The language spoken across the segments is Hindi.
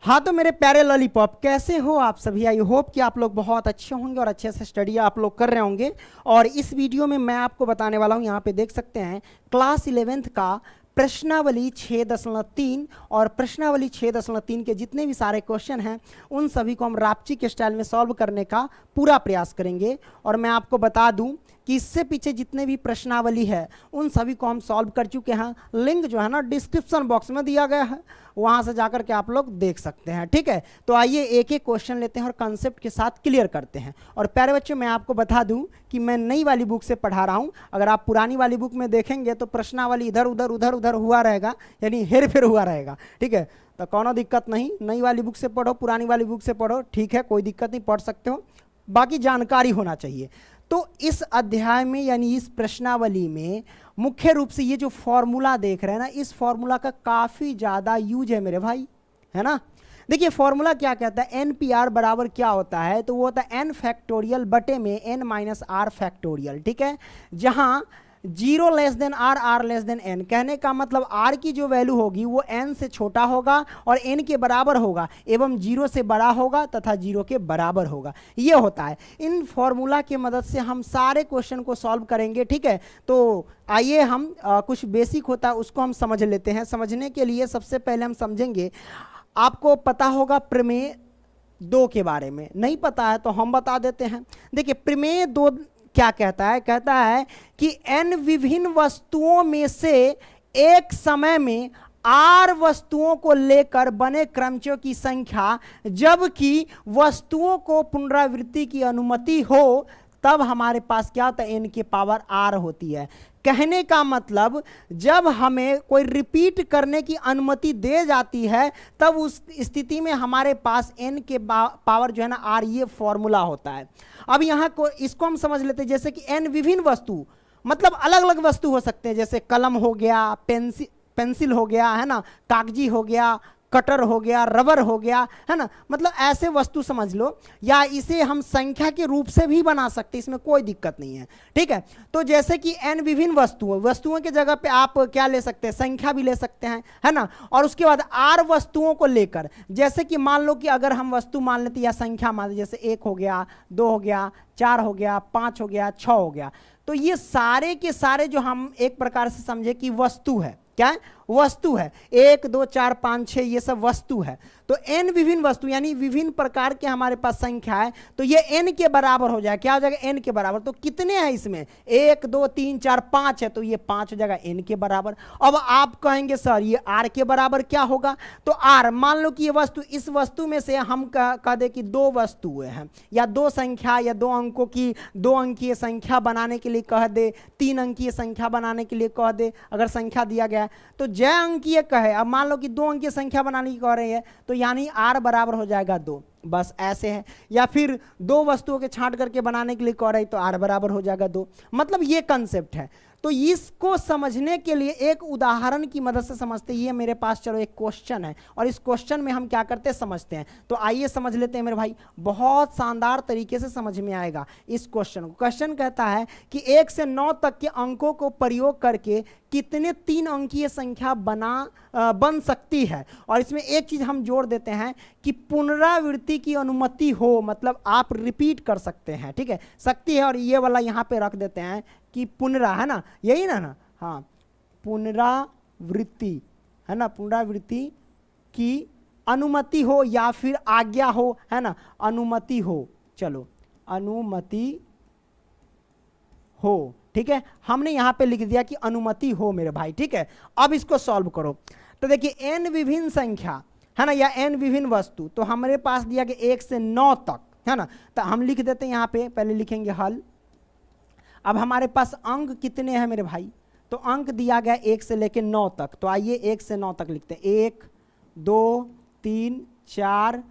हाँ तो मेरे प्यारे लॉलीपॉप, कैसे हो आप सभी। आई होप कि आप लोग बहुत अच्छे होंगे और अच्छे से स्टडी आप लोग कर रहे होंगे। और इस वीडियो में मैं आपको बताने वाला हूँ, यहाँ पे देख सकते हैं क्लास 11th का प्रश्नावली 6.3 और प्रश्नावली 6.3 के जितने भी सारे क्वेश्चन हैं उन सभी को हम रापची के स्टाइल में सॉल्व करने का पूरा प्रयास करेंगे। और मैं आपको बता दूं कि इससे पीछे जितने भी प्रश्नावली है उन सभी को हम सॉल्व कर चुके हैं। लिंक जो है ना डिस्क्रिप्शन बॉक्स में दिया गया है, वहां से जाकर के आप लोग देख सकते हैं। ठीक है, तो आइए एक एक क्वेश्चन लेते हैं और कंसेप्ट के साथ क्लियर करते हैं। और प्यारे बच्चों, मैं आपको बता दूं कि मैं नई वाली बुक से पढ़ा रहा हूं। अगर आप पुरानी वाली बुक में देखेंगे तो प्रश्नावली इधर उधर उधर उधर हुआ रहेगा, यानी हेर फेर हुआ रहेगा। ठीक है, तो कोनो दिक्कत नहीं, नई वाली बुक से पढ़ो, पुरानी वाली बुक से पढ़ो, ठीक है, कोई दिक्कत नहीं, पढ़ सकते हो, बाकी जानकारी होना चाहिए। तो इस अध्याय में यानी इस प्रश्नावली में मुख्य रूप से ये जो फॉर्मूला देख रहे हैं ना, इस फॉर्मूला का काफी ज्यादा यूज है मेरे भाई, है ना। देखिए फॉर्मूला क्या कहता है, एन पी आर बराबर क्या होता है, तो वो होता है एन फैक्टोरियल बटे में एन माइनस आर फैक्टोरियल। ठीक है, जहां 0 less than R, R less than n, कहने का मतलब आर की जो वैल्यू होगी वो एन से छोटा होगा और एन के बराबर होगा एवं 0 से बड़ा होगा तथा 0 के बराबर होगा, ये होता है। इन फॉर्मूला की मदद से हम सारे क्वेश्चन को सॉल्व करेंगे। ठीक है, तो आइए हम कुछ बेसिक होता है उसको हम समझ लेते हैं। समझने के लिए सबसे पहले हम समझेंगे, आपको पता होगा प्रमेय 2 के बारे में, नहीं पता है तो हम बता देते हैं। देखिए प्रमेय 2 क्या कहता है, कहता है कि n विभिन्न वस्तुओं में से एक समय में r वस्तुओं को लेकर बने क्रमचयों की संख्या, जबकि वस्तुओं को पुनरावृत्ति की अनुमति हो, तब हमारे पास क्या होता है, n की पावर r होती है। कहने का मतलब जब हमें कोई रिपीट करने की अनुमति दे जाती है तब उस स्थिति में हमारे पास n के पावर जो है ना r, ये फॉर्मूला होता है। अब यहाँ को इसको हम समझ लेते हैं, जैसे कि n विभिन्न वस्तु मतलब अलग अलग वस्तु हो सकते हैं, जैसे कलम हो गया, पेंसिल हो गया, है ना, कागजी हो गया, कटर हो गया, रबर हो गया, है ना, मतलब ऐसे वस्तु समझ लो। या इसे हम संख्या के रूप से भी बना सकते हैं, इसमें कोई दिक्कत नहीं है। ठीक है, तो जैसे कि n विभिन्न वस्तुओं के जगह पे आप क्या ले सकते हैं, संख्या भी ले सकते हैं, है ना। और उसके बाद r वस्तुओं को लेकर, जैसे कि मान लो कि अगर हम वस्तु मान लेते या संख्या मान लेते, जैसे 1 हो गया, 2 हो गया, 4 हो गया, 5 हो गया, 6 हो गया, तो ये सारे के सारे जो हम एक प्रकार से समझे कि वस्तु है, क्या है, वस्तु है। 1 2 4 5 6 ये सब वस्तु है। तो n विभिन्न वस्तु यानी विभिन्न प्रकार के हमारे पास संख्या है, तो ये n के बराबर हो जाएगा। क्या हो जाएगा, n के बराबर। तो कितने हैं इसमें, 1 2 3 4 5 है, तो ये 5 हो जाएगा n के बराबर। अब आप कहेंगे सर ये r के बराबर क्या होगा, तो r मान लो कि ये वस्तु, इस वस्तु में से हम कह दे कि 2 वस्तुएं हैं या 2 संख्या या 2 अंकों की 2 अंकीय संख्या बनाने के लिए कह दे, 3 अंकीय संख्या बनाने के लिए कह दे, अगर संख्या दिया गया है तो जय अंकीय कहे। अब मान लो कि 2 अंकीय संख्या बनाने की कह रही है, तो यानी r बराबर हो जाएगा 2, बस ऐसे है। या फिर 2 वस्तुओं के छांट करके बनाने के लिए कह रही तो r बराबर हो जाएगा 2, मतलब ये कंसेप्ट है। तो इसको समझने के लिए एक उदाहरण की मदद से समझते हैं। ये मेरे पास चलो एक क्वेश्चन है और इस क्वेश्चन में हम क्या करते हैं समझते हैं। तो आइए समझ लेते हैं मेरे भाई, बहुत शानदार तरीके से समझ में आएगा इस क्वेश्चन को। क्वेश्चन कहता है कि 1 से 9 तक के अंकों को प्रयोग करके कितने 3 अंकीय संख्या बन सकती है। और इसमें एक चीज हम जोड़ देते हैं कि पुनरावृत्ति की अनुमति हो, मतलब आप रिपीट कर सकते हैं। ठीक है, सकती है, और ये वाला यहाँ पे रख देते हैं कि पुनरा, है ना, यही ना, हाँ, पुनरावृत्ति, है ना, पुनरावृत्ति की अनुमति हो या फिर आज्ञा हो, है ना, अनुमति हो, चलो अनुमति हो। ठीक है, हमने यहां पे लिख दिया कि अनुमति हो मेरे भाई। ठीक है, अब इसको सॉल्व करो। तो देखिए n विभिन्न संख्या, है ना, या n विभिन्न वस्तु, तो हमारे पास दिया कि 1 से 9 तक, है ना, तो हम लिख देते हैं यहाँ पे, पहले लिखेंगे हल। अब हमारे पास अंक कितने हैं मेरे भाई, तो अंक दिया गया 1 से लेकर 9 तक। तो आइए 1 से 9 तक लिखते हैं, 1 2 3 4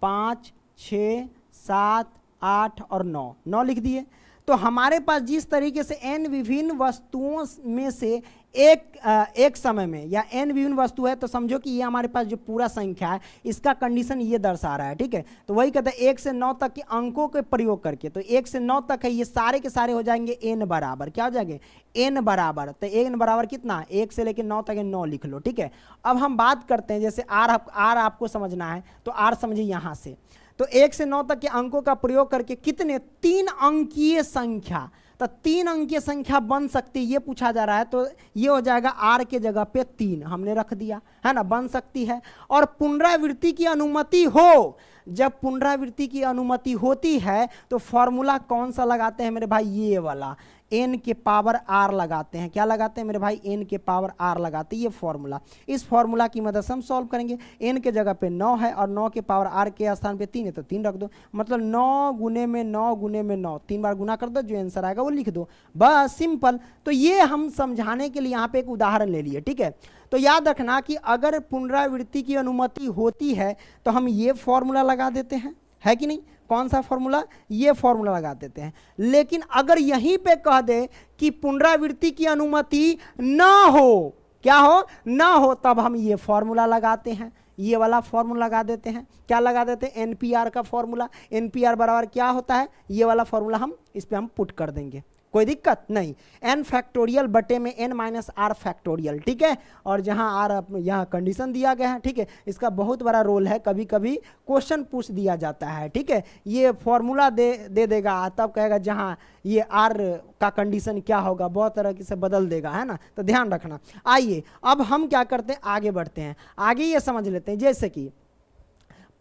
5 6 7 8 और 9 लिख दिए। तो हमारे पास जिस तरीके से n विभिन्न वस्तुओं में से एक समय में या n विभिन्न वस्तु है, तो समझो कि ये हमारे पास जो पूरा संख्या है इसका कंडीशन ये दर्शा रहा है, ठीक है। तो वही कहते हैं 1 से 9 तक के अंकों के प्रयोग करके, तो 1 से 9 तक है, ये सारे के सारे हो जाएंगे n बराबर, क्या हो जाएंगे n बराबर। तो n बराबर कितना, 1 से लेकर 9 तक 9 लिख लो, ठीक है। अब हम बात करते हैं, जैसे r आपको समझना है तो r समझिए यहां से, तो 1 से 9 तक के अंकों का प्रयोग करके कितने 3 अंकीय संख्या, तो 3 अंकीय संख्या बन सकती है ये पूछा जा रहा है। तो ये हो जाएगा r के जगह पे 3 हमने रख दिया है ना, बन सकती है। और पुनरावृत्ति की अनुमति हो, जब पुनरावृत्ति की अनुमति होती है तो फॉर्मूला कौन सा लगाते हैं मेरे भाई, ये वाला n के पावर r लगाते हैं। क्या लगाते हैं मेरे भाई, n के पावर r लगाते हैं, ये फॉर्मूला। इस फॉर्मूला की मदद से हम सॉल्व करेंगे। n के जगह पे 9 है और 9 के पावर r के स्थान पे 3 है, तो 3 रख दो, मतलब 9 गुने में 9 गुने में 9, 3 बार गुना कर दो, जो आंसर आएगा वो लिख दो, बस सिंपल। तो ये हम समझाने के लिए यहाँ पे एक उदाहरण ले लिए, ठीक है। तो याद रखना कि अगर पुनरावृत्ति की अनुमति होती है तो हम ये फॉर्मूला लगा देते हैं, है कि नहीं। कौन सा फॉर्मूला, ये फॉर्मूला लगा देते हैं। लेकिन अगर यहीं पे कह दे कि पुनरावृत्ति की अनुमति ना हो, क्या हो, ना हो, तब हम ये फॉर्मूला लगाते हैं, ये वाला फॉर्मूला लगा देते हैं। क्या लगा देते हैं, एनपीआर का फॉर्मूला। एनपीआर बराबर क्या होता है, ये वाला फॉर्मूला हम इस पे हम पुट कर देंगे, कोई दिक्कत नहीं। n फैक्टोरियल बटे में n माइनस आर फैक्टोरियल, ठीक है। और जहां r यहाँ कंडीशन दिया गया है, ठीक है, इसका बहुत बड़ा रोल है, कभी कभी क्वेश्चन पूछ दिया जाता है, ठीक है। ये फॉर्मूला दे देगा, तब कहेगा जहां ये r का कंडीशन क्या होगा, बहुत तरह से बदल देगा, है ना, तो ध्यान रखना। आइए अब हम क्या करते हैं, आगे बढ़ते हैं, आगे ये समझ लेते हैं। जैसे कि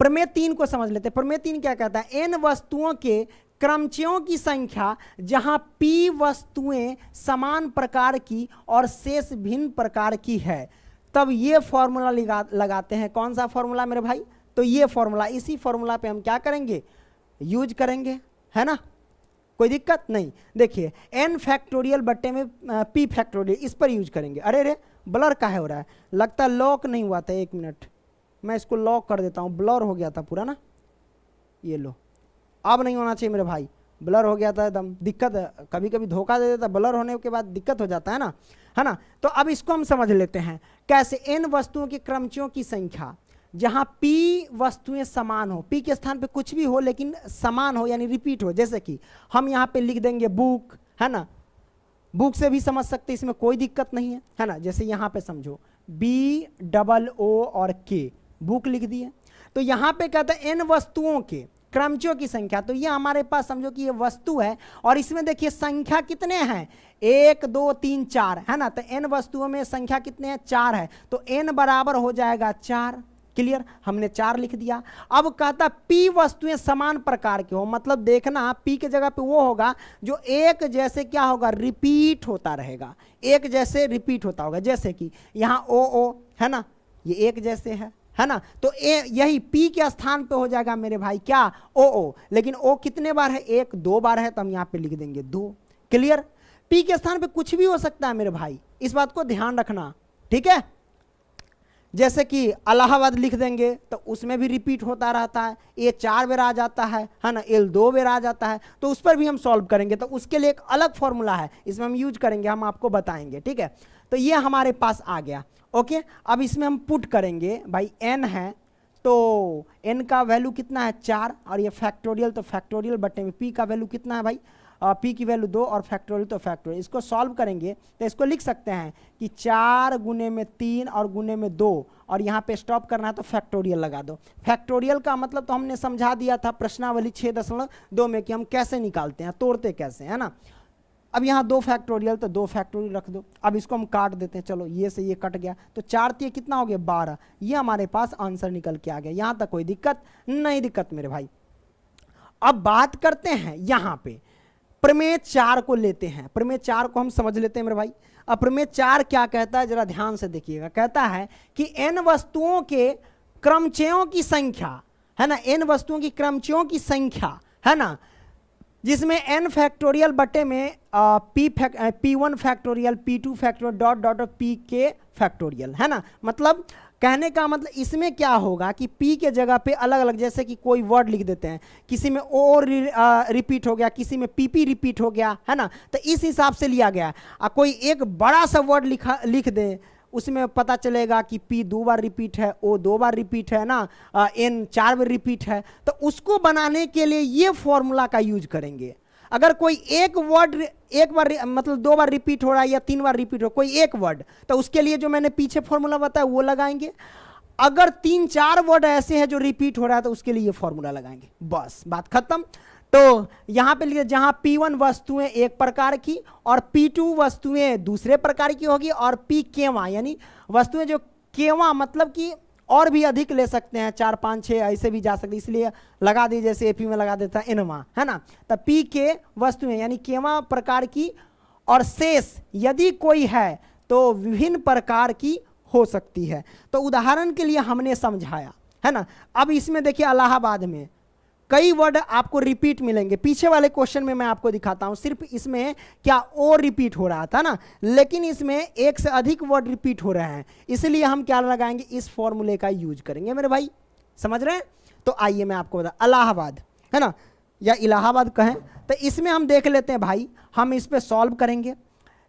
प्रमेय 3 को समझ लेते हैं। प्रमेय 3 क्या कहता है, n वस्तुओं के क्रमचयों की संख्या जहां p वस्तुएं समान प्रकार की और शेष भिन्न प्रकार की है, तब ये फॉर्मूला लगाते हैं। कौन सा फॉर्मूला मेरे भाई, तो ये फॉर्मूला, इसी फॉर्मूला पे हम क्या करेंगे, यूज करेंगे, है ना, कोई दिक्कत नहीं। देखिए n फैक्टोरियल बट्टे में p फैक्टोरियल, इस पर यूज करेंगे। अरे रे ब्लर काहे हो रहा है, लगता है लॉक नहीं हुआ था, 1 मिनट मैं इसको लॉक कर देता हूँ, ब्लर हो गया था पूरा ना, ये लो, अब नहीं होना चाहिए मेरे भाई, ब्लर हो गया था एकदम, दिक्कत, कभी कभी धोखा दे देता, ब्लर होने के बाद दिक्कत हो जाता है ना। तो अब इसको हम समझ लेते हैं कैसे। n वस्तुओं के क्रमचयों की संख्या जहां p वस्तुएं समान हो, p के स्थान पे कुछ भी हो लेकिन समान हो यानी रिपीट हो, जैसे कि हम यहाँ पे लिख देंगे बुक, है ना, बुक से भी समझ सकते, इसमें कोई दिक्कत नहीं है ना। जैसे यहाँ पे समझो BOO और K, बुक लिख दिए। तो यहाँ पे कहता है n वस्तुओं के क्रमचयों की संख्या, तो ये हमारे पास समझो कि ये वस्तु है और इसमें देखिए संख्या कितने हैं, 1 2 3 4, है ना। तो n वस्तुओं में संख्या कितने हैं, 4 है, तो n बराबर हो जाएगा 4, क्लियर, हमने 4 लिख दिया। अब कहता p वस्तुएं समान प्रकार की हो, मतलब देखना p के जगह पे वो होगा जो एक जैसे क्या होगा, रिपीट होता रहेगा, एक जैसे रिपीट होता होगा। जैसे कि यहाँ OO है ना, ये एक जैसे है ना, तो यही p के स्थान पे हो जाएगा मेरे भाई क्या, OO। लेकिन O कितने बार है, 1 2 बार है, तो हम यहाँ पे लिख देंगे 2, क्लियर। p के स्थान पे कुछ भी हो सकता है मेरे भाई, इस बात को ध्यान रखना, ठीक है। जैसे कि इलाहाबाद लिख देंगे तो उसमें भी रिपीट होता रहता है, A 4 बार आ जाता है ना, L 2 बार आ जाता है, तो उस पर भी हम सॉल्व करेंगे, तो उसके लिए एक अलग फॉर्मूला है, इसमें हम यूज करेंगे, हम आपको बताएंगे, ठीक है। तो ये हमारे पास आ गया, ओके। अब इसमें हम पुट करेंगे भाई, n है तो n का वैल्यू कितना है, 4, और ये फैक्टोरियल, तो फैक्टोरियल बटे में p का वैल्यू कितना है भाई, p की वैल्यू 2 और फैक्टोरियल तो फैक्टोरियल। इसको सॉल्व करेंगे तो इसको लिख सकते हैं कि 4 गुने में 3 और गुने में 2, और यहाँ पे स्टॉप करना है तो फैक्टोरियल लगा दो। फैक्टोरियल का मतलब तो हमने समझा दिया था प्रश्नावली 6.2 में कि हम कैसे निकालते हैं, तोड़ते कैसे, है ना। अब यहाँ 2 फैक्टोरियल, तो 2 फैक्टोरियल रख दो। अब इसको हम काट देते हैं, चलो ये से ये कट गया, तो 4 3 कितना हो गया, 12। ये हमारे पास आंसर निकल के आ गया, यहाँ तक कोई दिक्कत नहीं, दिक्कत मेरे भाई। अब बात करते हैं यहाँ पे प्रमेय 4 को लेते हैं, प्रमेय 4 को हम समझ लेते हैं मेरे भाई। अब प्रमेय 4 क्या कहता है, जरा ध्यान से देखिएगा। कहता है कि n वस्तुओं के क्रमचयों की संख्या, है ना, n वस्तुओं की क्रमचयों की संख्या, है ना, जिसमें n फैक्टोरियल बटे में P1 factorial, P2 factorial, dot dot P के फैक्टोरियल, है ना। मतलब कहने का मतलब इसमें क्या होगा कि P के जगह पे अलग अलग, जैसे कि कोई वर्ड लिख देते हैं, किसी में O रिपीट हो गया, किसी में PP रिपीट हो गया, है ना, तो इस हिसाब से लिया गया। कोई एक बड़ा सा वर्ड लिख दे, उसमें पता चलेगा कि P 2 बार रिपीट है, O 2 बार रिपीट है ना, N 4 बार रिपीट है, तो उसको बनाने के लिए ये फॉर्मूला का यूज करेंगे। अगर कोई एक वर्ड एक बार मतलब 2 बार रिपीट हो रहा है या 3 बार रिपीट हो कोई एक वर्ड, तो उसके लिए जो मैंने पीछे फॉर्मूला बताया वो लगाएंगे। अगर 3-4 वर्ड ऐसे हैं जो रिपीट हो रहा है तो उसके लिए ये फॉर्मूला लगाएंगे, बस बात खत्म। तो यहां पे लिखिए जहां P1 वस्तुएं एक प्रकार की और P2 वस्तुएं दूसरे प्रकार की होगी और P केवा यानी वस्तुएं जो केवा मतलब कि और भी अधिक ले सकते हैं, 4 5 6 ऐसे भी जा सकते, इसलिए लगा दी जैसे एपी में लगा देता है इनवा, है ना। तो P के वस्तुएं यानी केवा प्रकार की और शेष यदि कोई है तो विभिन्न प्रकार की हो सकती है। तो उदाहरण के लिए हमने समझाया, है ना। अब इसमें देखिए इलाहाबाद में कई वर्ड आपको रिपीट मिलेंगे, पीछे वाले क्वेश्चन में मैं आपको दिखाता हूं, सिर्फ इसमें क्या ओ रिपीट हो रहा था ना, लेकिन इसमें एक से अधिक वर्ड रिपीट हो रहे हैं, इसलिए हम क्या लगाएंगे, इस फॉर्मूले का यूज करेंगे मेरे भाई, समझ रहे हैं। तो आइए मैं आपको बता, इलाहाबाद है ना या इलाहाबाद कहें, तो इसमें हम देख लेते हैं भाई, हम इस पर सॉल्व करेंगे।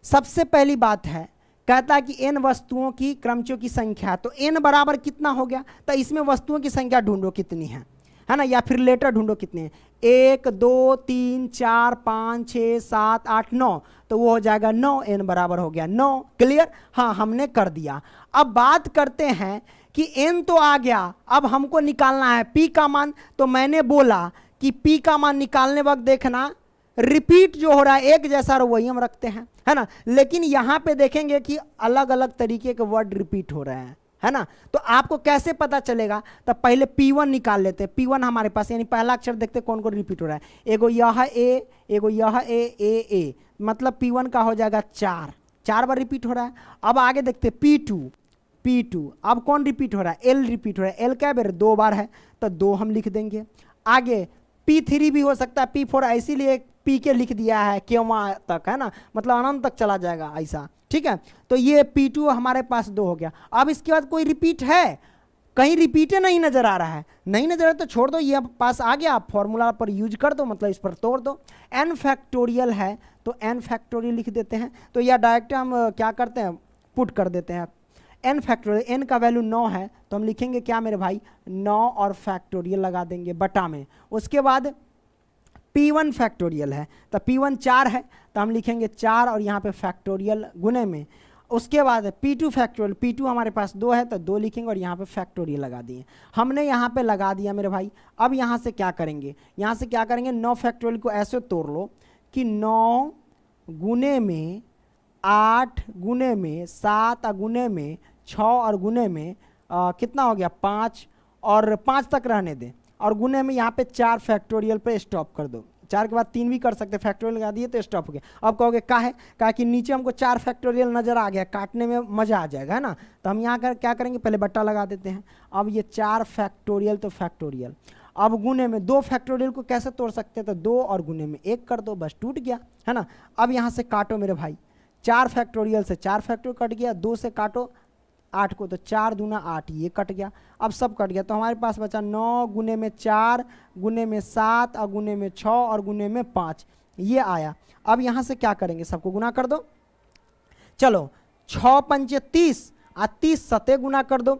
सबसे पहली बात है, कहता है कि n वस्तुओं की क्रमचों की संख्या, तो n बराबर कितना हो गया, तो इसमें वस्तुओं की संख्या ढूंढो कितनी है ना, या फिर लेटर ढूंढो कितने हैं, 1 2 3 4 5 6 7 8 9, तो वो हो जाएगा 9, n बराबर हो गया 9। क्लियर, हाँ हमने कर दिया। अब बात करते हैं कि n तो आ गया, अब हमको निकालना है p का मान। तो मैंने बोला कि p का मान निकालने वक्त देखना रिपीट जो हो रहा है एक जैसा वही हम रखते हैं, है ना, लेकिन यहां पे देखेंगे कि अलग अलग तरीके के वर्ड रिपीट हो रहे हैं, है ना। तो आपको कैसे पता चलेगा, तो पहले P1 निकाल लेते हैं। P1 हमारे पास यानी पहला अक्षर देखते कौन कौन रिपीट हो रहा है, एगो यह ए, एगो यह ए, मतलब P1 का हो जाएगा 4 बार रिपीट हो रहा है। अब आगे देखते P2, अब कौन रिपीट हो रहा है, L रिपीट हो रहा है, L क्या बार 2 बार है तो 2 हम लिख देंगे। आगे P3 भी हो सकता है, P4 इसीलिए P के लिख दिया है केवा तक, है ना, मतलब अनंत तक चला जाएगा ऐसा, ठीक है। तो ये P2 हमारे पास 2 हो गया। अब इसके बाद कोई रिपीट है, कहीं रिपीट नहीं नजर आ रहा है, नहीं नजर आ तो छोड़ दो, ये पास आ गया, आप फॉर्मूला पर यूज कर दो, मतलब इस पर तोड़ दो। n फैक्टोरियल है तो n फैक्टोरियल लिख देते हैं, तो यह डायरेक्ट हम क्या करते हैं, पुट कर देते हैं n फैक्टोरियल, n का वैल्यू 9 है तो हम लिखेंगे क्या मेरे भाई 9 और फैक्टोरियल लगा देंगे बटा में। उसके बाद P1 फैक्टोरियल है तो P1 4 है तो हम लिखेंगे 4 और यहाँ पे फैक्टोरियल गुने में। उसके बाद P2 फैक्टोरियल, P2 हमारे पास 2 है तो 2 लिखेंगे और यहाँ पे फैक्टोरियल लगा दिए, हमने यहाँ पे लगा दिया मेरे भाई। अब यहाँ से क्या करेंगे, यहाँ से क्या करेंगे, 9 फैक्टोरियल को ऐसे तोड़ लो कि 9 गुने में 8 गुने में 7 और गुने में 6 और गुने में कितना हो गया 5 और 5 तक रहने दें, और गुने में यहाँ पे 4 फैक्टोरियल पे स्टॉप कर दो, 4 के बाद 3 भी कर सकते, फैक्टोरियल लगा दिए तो स्टॉप हो गया। अब कहोगे कहा कि नीचे हमको 4 फैक्टोरियल नजर आ गया, काटने में मजा आ जाएगा, है ना, तो हम यहाँ क्या करेंगे, पहले बट्टा लगा देते हैं। अब ये 4 फैक्टोरियल तो फैक्टोरियल, अब गुने में 2 फैक्टोरियल को कैसे तोड़ सकते हैं, तो 2 और गुने में 1 कर दो, बस टूट गया, है ना। अब यहाँ से काटो मेरे भाई, 4 फैक्टोरियल से 4 फैक्टोरियल कट गया, 2 से काटो 8 को तो 4 दूना 8, ये कट गया, अब सब कट गया, तो हमारे पास बचा 9 गुने में 4 गुने में 7 और गुने में 6 और गुने में 5, ये आया। अब यहाँ से क्या करेंगे, सबको गुना कर दो, चलो 6 पंचे 30 और 30 सते गुना कर दो,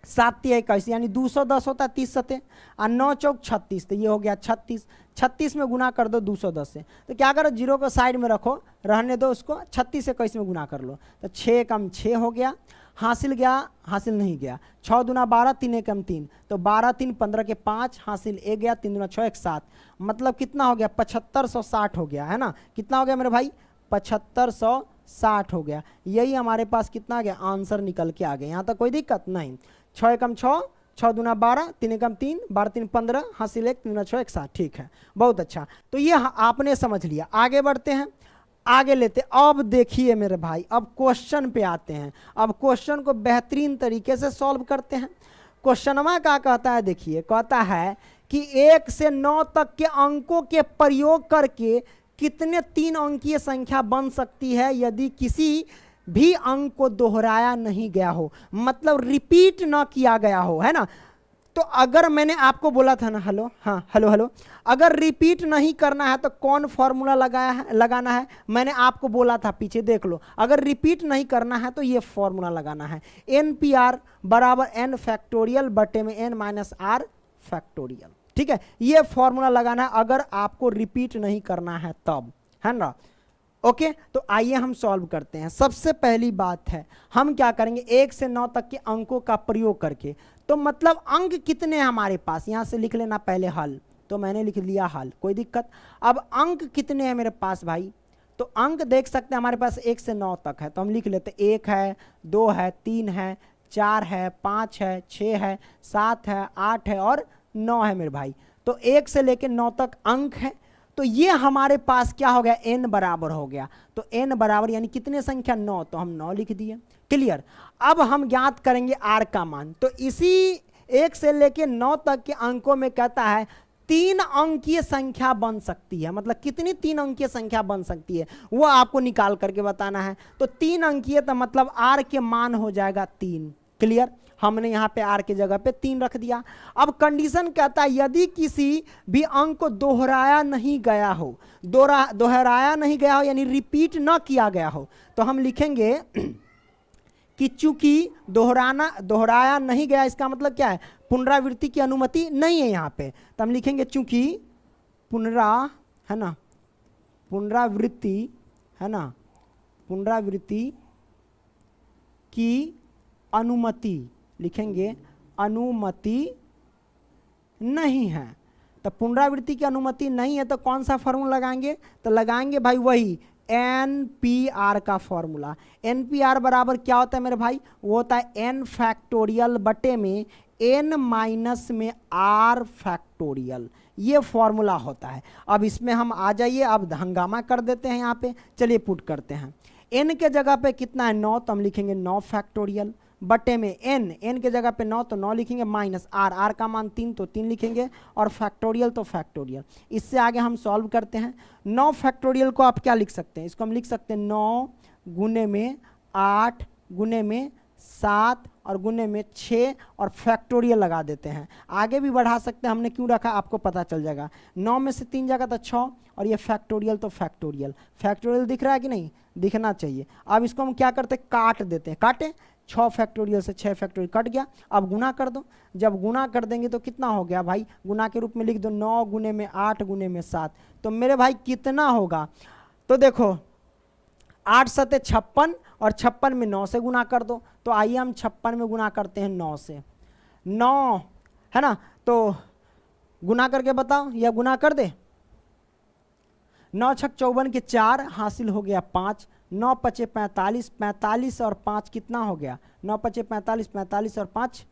7 तिया 21 यानी 210 होता है 30 सते, और 9 चौक 36, तो ये हो गया 36, 36 में गुना कर दो 210 से, तो क्या करो 0 को साइड में रखो, रहने दो उसको, 36 से 21 में गुना कर लो, तो 6 कम 6 हो गया, हासिल गया, हासिल नहीं गया, 6 दूना 12 3 एकम 3, तो 12 3 15 के 5, हासिल 1 गया, 3 दूना 6 1 7, मतलब कितना हो गया 7560 हो गया, है ना, कितना हो गया मेरे भाई 7560 हो गया। यही हमारे पास कितना आ गया, आंसर निकल के आ गया, यहाँ तक कोई दिक्कत नहीं। 6 एकम 6, 6 दूना 12 3 एकम 3, 12 3 15, हासिल 1 3 दूना 6 1 7, ठीक है, बहुत अच्छा। तो ये आपने समझ लिया, आगे बढ़ते हैं, आगे लेते। अब देखिए मेरे भाई, अब क्वेश्चन पे आते हैं, अब क्वेश्चन को बेहतरीन तरीके से सॉल्व करते हैं। क्वेश्चनमा क्या कहता है, देखिए कहता है कि 1 से 9 तक के अंकों के प्रयोग करके कितने 3 अंकीय संख्या बन सकती है यदि किसी भी अंक को दोहराया नहीं गया हो, मतलब रिपीट ना किया गया हो, है ना। तो अगर मैंने आपको बोला था ना, हेलो, हाँ हेलो हेलो, अगर रिपीट नहीं करना है तो कौन फॉर्मूला लगाना है, मैंने आपको बोला था, पीछे देख लो। अगर रिपीट नहीं करना है तो ये फॉर्मूला लगाना है, एन पी आर बराबर एन फैक्टोरियल बटे में एन माइनस आर फैक्टोरियल। ठीक है, ये फॉर्मूला लगाना है अगर आपको रिपीट नहीं करना है तब, है ना। ओके, तो आइए हम सॉल्व करते हैं। सबसे पहली बात है, हम क्या करेंगे, 1 से 9 तक के अंकों का प्रयोग करके। तो मतलब अंक कितने हैं हमारे पास, यहां से लिख लेना पहले हल, तो मैंने लिख लिया हल, कोई दिक्कत। अब अंक कितने हैं मेरे पास भाई, तो अंक देख सकते हैं हमारे पास 1 से 9 तक है, तो हम लिख लेते 1 है, 2 है, 3 है, 4 है, 5 है, 6 है, 7 है, 8 है और 9 है मेरे भाई। तो 1 से लेकर 9 तक अंक है, तो ये हमारे पास क्या हो गया, n बराबर हो गया। तो n बराबर यानी कितने संख्या, 9, तो हम 9 लिख दिए। क्लियर। अब हम ज्ञात करेंगे r का मान, तो इसी 1 से लेके 9 तक के अंकों में कहता है 3 अंकीय संख्या बन सकती है, मतलब कितनी 3 अंकीय संख्या बन सकती है वो आपको निकाल करके बताना है। तो 3 अंकीय तो मतलब r के मान हो जाएगा 3। क्लियर, हमने यहाँ पे r के जगह पे 3 रख दिया। अब कंडीशन कहता है यदि किसी भी अंक को दोहराया नहीं गया हो, दोहराया नहीं गया हो यानी रिपीट ना किया गया हो, तो हम लिखेंगे कि चूंकि दोहराया नहीं गया, इसका मतलब क्या है, पुनरावृत्ति की अनुमति नहीं है यहाँ पे, तो हम लिखेंगे चूंकि पुनरावृत्ति की अनुमति, लिखेंगे अनुमति नहीं है। तो पुनरावृत्ति की अनुमति नहीं है तो कौन सा फॉर्मूला लगाएंगे, तो लगाएंगे भाई वही NPR का फॉर्मूला। NPR बराबर क्या होता है मेरे भाई, वो होता है n फैक्टोरियल बटे में n माइनस में r फैक्टोरियल, ये फॉर्मूला होता है। अब इसमें हम आ जाइए, अब हंगामा कर देते हैं यहाँ पे, चलिए पुट करते हैं। n के जगह पे कितना है 9, तो हम लिखेंगे 9 फैक्टोरियल बटे में n के जगह पे 9, तो 9 लिखेंगे, माइनस r का मान 3, तो 3 लिखेंगे, और फैक्टोरियल तो फैक्टोरियल। इससे आगे हम सॉल्व करते हैं। 9 फैक्टोरियल को आप क्या लिख सकते हैं, इसको हम लिख सकते हैं 9 गुने में 8 गुने में 7 और गुने में 6 और फैक्टोरियल लगा देते हैं। आगे भी बढ़ा सकते हैं, हमने क्यों रखा आपको पता चल जाएगा। 9 में से 3 जाएगा तो 6, और ये फैक्टोरियल तो फैक्टोरियल दिख रहा है कि नहीं, दिखना चाहिए। अब इसको हम क्या करते हैं, काट देते हैं, काटे 6 फैक्टोरियल से 6 फैक्टोरियल कट गया। अब गुना कर दो, जब गुना कर देंगे तो कितना हो गया भाई, गुना के रूप में लिख दो 9 गुने में 8 गुने में 7, तो मेरे भाई कितना होगा, तो देखो 8 सते 56 और 56 में 9 से गुना कर दो। तो आइए हम 56 में गुना करते हैं 9 से, 9 है ना, तो गुना करके बताओ या गुना कर दे, 9 छक 54 के 4 हासिल हो गया 5, 9 पचे 45, 45 और 5 कितना हो गया, 9 पचे 45, 45 और 5